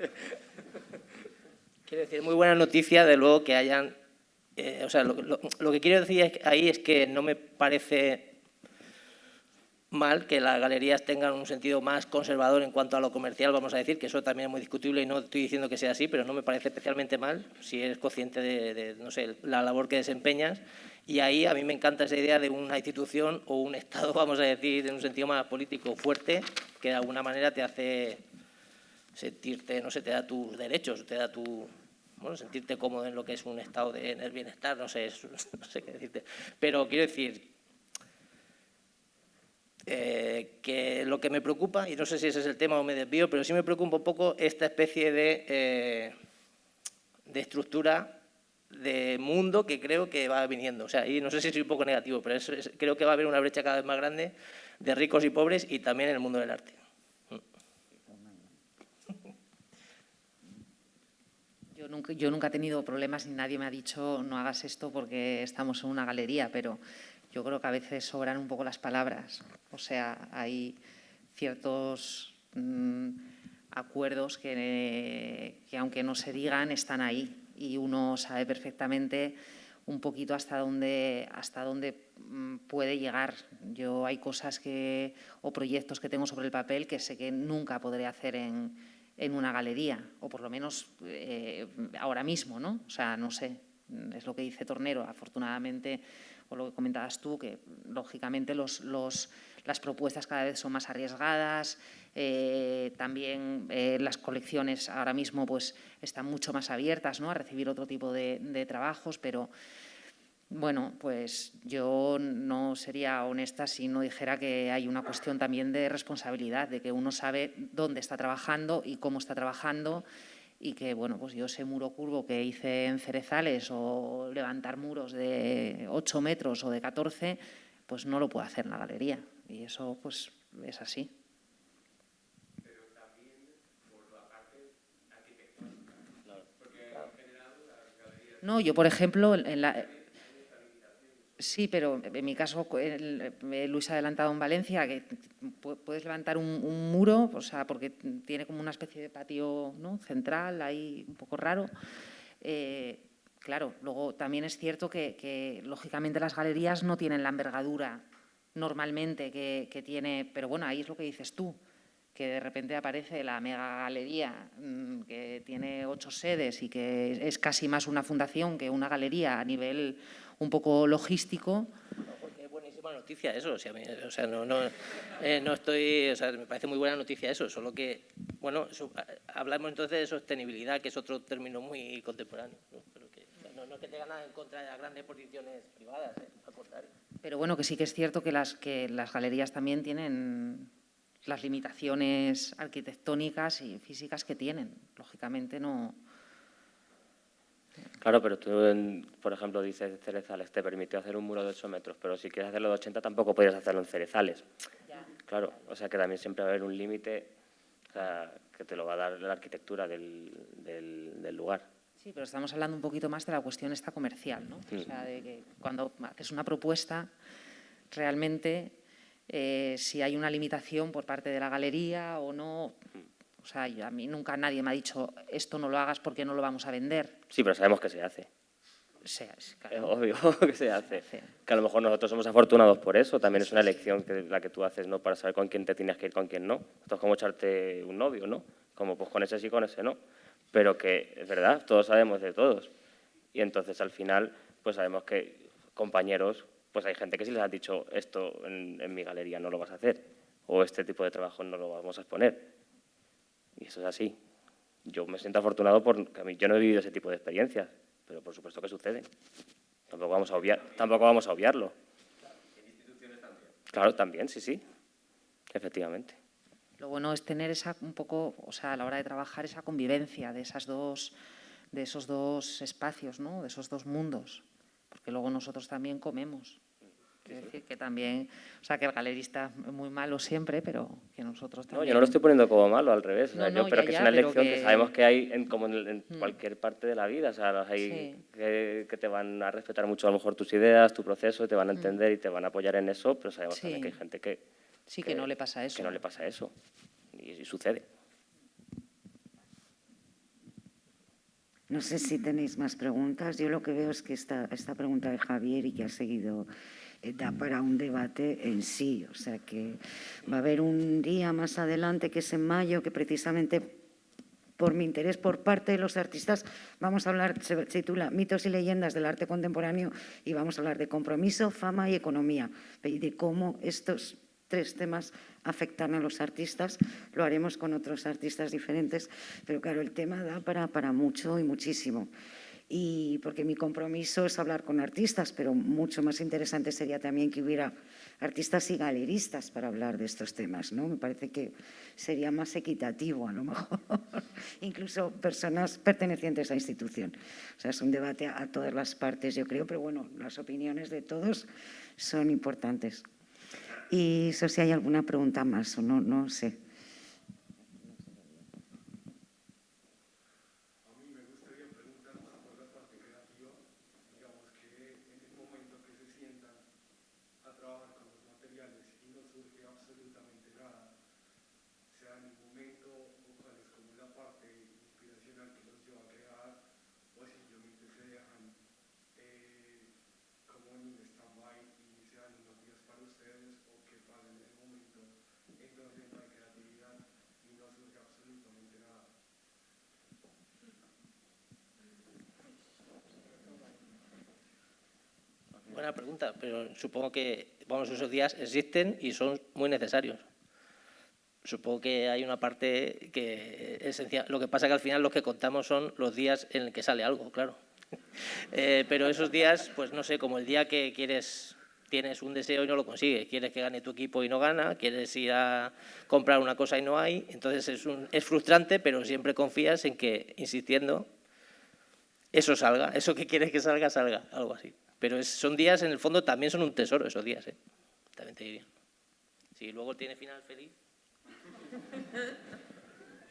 Quiero decir, muy buena noticia, de luego, que hayan... lo que quiero decir ahí es que no me parece mal que las galerías tengan un sentido más conservador en cuanto a lo comercial, vamos a decir, que eso también es muy discutible y no estoy diciendo que sea así, pero no me parece especialmente mal si eres consciente de no sé, la labor que desempeñas. Y ahí a mí me encanta esa idea de una institución o un Estado, vamos a decir, en un sentido más político fuerte, que de alguna manera te hace sentirte, no sé, te da tus derechos, te da tu... Bueno, sentirte cómodo en lo que es un estado de bienestar, no sé, no sé qué decirte. Pero quiero decir que lo que me preocupa, y no sé si ese es el tema o me desvío, pero sí me preocupa un poco esta especie de estructura de mundo que creo que va viniendo. O sea, y no sé si soy un poco negativo, pero creo que va a haber una brecha cada vez más grande de ricos y pobres y también en el mundo del arte. Yo nunca he tenido problemas ni nadie me ha dicho no hagas esto porque estamos en una galería, pero yo creo que a veces sobran un poco las palabras. O sea, hay ciertos acuerdos que aunque no se digan están ahí y uno sabe perfectamente un poquito hasta dónde puede llegar. Yo hay cosas o proyectos que tengo sobre el papel que sé que nunca podré hacer en una galería, o por lo menos ahora mismo, ¿no? O sea, no sé, es lo que dice Tornero, afortunadamente, o lo que comentabas tú, que lógicamente las propuestas cada vez son más arriesgadas, también las colecciones ahora mismo pues están mucho más abiertas, ¿no?, a recibir otro tipo de trabajos, pero bueno, pues yo no sería honesta si no dijera que hay una cuestión también de responsabilidad, de que uno sabe dónde está trabajando y cómo está trabajando y que, bueno, pues yo ese muro curvo que hice en Cerezales o levantar muros de 8 metros o de 14, pues no lo puedo hacer en la galería y eso pues es así. Pero también por la parte arquitectónica, porque en general las galerías... No, yo por ejemplo, sí, pero en mi caso, Luis ha adelantado en Valencia, que puedes levantar un muro, o sea, porque tiene como una especie de patio, ¿no?, central, ahí un poco raro. Claro, luego también es cierto que lógicamente las galerías no tienen la envergadura normalmente que tiene, pero bueno, ahí es lo que dices tú, que de repente aparece la mega galería que tiene 8 sedes y que es casi más una fundación que una galería a nivel un poco logístico. Porque es buenísima noticia eso, o sea, no estoy, o sea, me parece muy buena noticia eso, solo que, bueno, hablamos entonces de sostenibilidad, que es otro término muy contemporáneo, ¿no? Pero que, o sea, no es que tenga nada en contra de las grandes posiciones privadas, al contrario. Pero bueno, que sí que es cierto que las galerías también tienen las limitaciones arquitectónicas y físicas que tienen, lógicamente no... Claro, pero tú, por ejemplo, dices Cerezales, te permitió hacer un muro de 8 metros, pero si quieres hacerlo de 80 tampoco podías hacerlo en Cerezales. Claro, o sea que también siempre va a haber un límite, o sea, que te lo va a dar la arquitectura del lugar. Sí, pero estamos hablando un poquito más de la cuestión esta comercial, ¿no? O sea, de que cuando haces una propuesta, realmente, si hay una limitación por parte de la galería o no... O sea, a mí nunca nadie me ha dicho esto no lo hagas porque no lo vamos a vender. Sí, pero sabemos que se hace. Es Es obvio que se hace. Que a lo mejor nosotros somos afortunados por eso. También es una elección la que tú haces, ¿no?, para saber con quién te tienes que ir, con quién no. Esto es como echarte un novio, ¿no? Como pues con ese sí, con ese no. Pero que es verdad, todos sabemos de todos. Y entonces al final pues sabemos que compañeros, pues hay gente que sí les ha dicho esto en mi galería no lo vas a hacer o este tipo de trabajo no lo vamos a exponer. Y eso es así. Yo me siento afortunado porque yo no he vivido ese tipo de experiencias, pero por supuesto que sucede. Tampoco vamos a obviarlo. ¿En instituciones también? Claro, también, sí, efectivamente. Lo bueno es tener un poco, o sea, a la hora de trabajar esa convivencia de esos dos espacios, ¿no?, de esos dos mundos, porque luego nosotros también comemos. Es decir, que también, o sea, que el galerista es muy malo siempre, pero que nosotros también... No, yo no lo estoy poniendo como malo, al revés. O sea, No, pero ya, que es ya, una pero elección que sabemos que hay como en Mm. cualquier parte de la vida. O sea, hay Sí. que te van a respetar mucho a lo mejor tus ideas, tu proceso, te van a entender y te van a apoyar en eso, pero sabemos también que hay Sí. gente que Sí, que no le pasa eso. Que no le pasa eso. Y sucede. No sé si tenéis más preguntas. Yo lo que veo es que esta pregunta de Javier y que ha seguido da para un debate en sí. O sea que va a haber un día más adelante, que es en mayo, que precisamente por mi interés por parte de los artistas vamos a hablar, se titula Mitos y leyendas del arte contemporáneo, y vamos a hablar de compromiso, fama y economía, y de cómo estos 3 temas afectan a los artistas. Lo haremos con otros artistas diferentes, pero claro, el tema da para mucho y muchísimo. Y porque mi compromiso es hablar con artistas, pero mucho más interesante sería también que hubiera artistas y galeristas para hablar de estos temas, ¿no? Me parece que sería más equitativo, a lo mejor, incluso personas pertenecientes a la institución. O sea, es un debate a todas las partes, yo creo, pero bueno, las opiniones de todos son importantes. Y eso, si hay alguna pregunta más o no sé. Buena pregunta, pero supongo que esos días existen y son muy necesarios. Supongo que hay una parte que es esencial. Lo que pasa es que al final los que contamos son los días en el que sale algo, claro. Pero esos días, pues no sé, como el día que tienes un deseo y no lo consigues, quieres que gane tu equipo y no gana, quieres ir a comprar una cosa y no hay, entonces es frustrante, pero siempre confías en que, insistiendo, eso salga, eso que quieres que salga, algo así. Pero son días, en el fondo, también son un tesoro esos días, también te diría. Si luego tiene final feliz.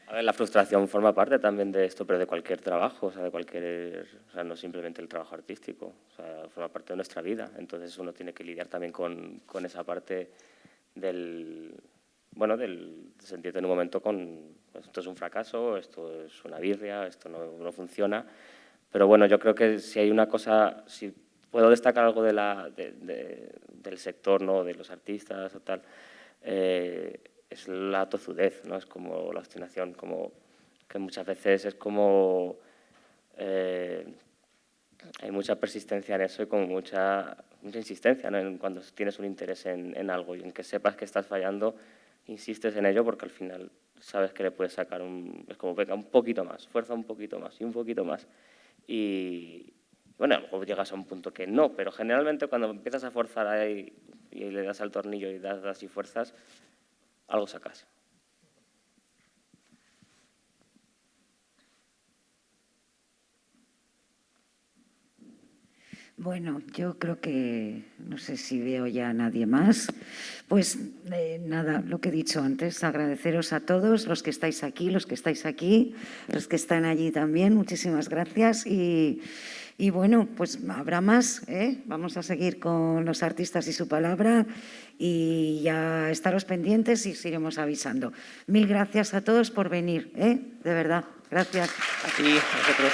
A ver, la frustración forma parte también de esto, pero de cualquier trabajo, o sea, no simplemente el trabajo artístico, o sea, forma parte de nuestra vida. Entonces uno tiene que lidiar también con esa parte del sentirte en un momento pues, esto es un fracaso, esto es una birria, esto no funciona. Pero bueno, yo creo que si hay una cosa, si puedo destacar algo del sector, ¿no?, de los artistas o tal, es la tozudez, ¿no? Es como la obstinación, como que muchas veces es como hay mucha persistencia en eso y como mucha insistencia, ¿no? Cuando tienes un interés en algo y en que sepas que estás fallando, insistes en ello porque al final sabes que le puedes sacar es como, venga, un poquito más, fuerza un poquito más y un poquito más. Y bueno, luego llegas a un punto que no, pero generalmente cuando empiezas a forzar ahí y le das al tornillo y das y fuerzas, algo sacas. Bueno, yo creo que, no sé si veo ya a nadie más, pues nada, lo que he dicho antes, agradeceros a todos los que estáis aquí, los que están allí también, muchísimas gracias y bueno, pues habrá más, vamos a seguir con los artistas y su palabra y ya estaros pendientes y os iremos avisando. Mil gracias a todos por venir, de verdad, gracias. A ti, a nosotros.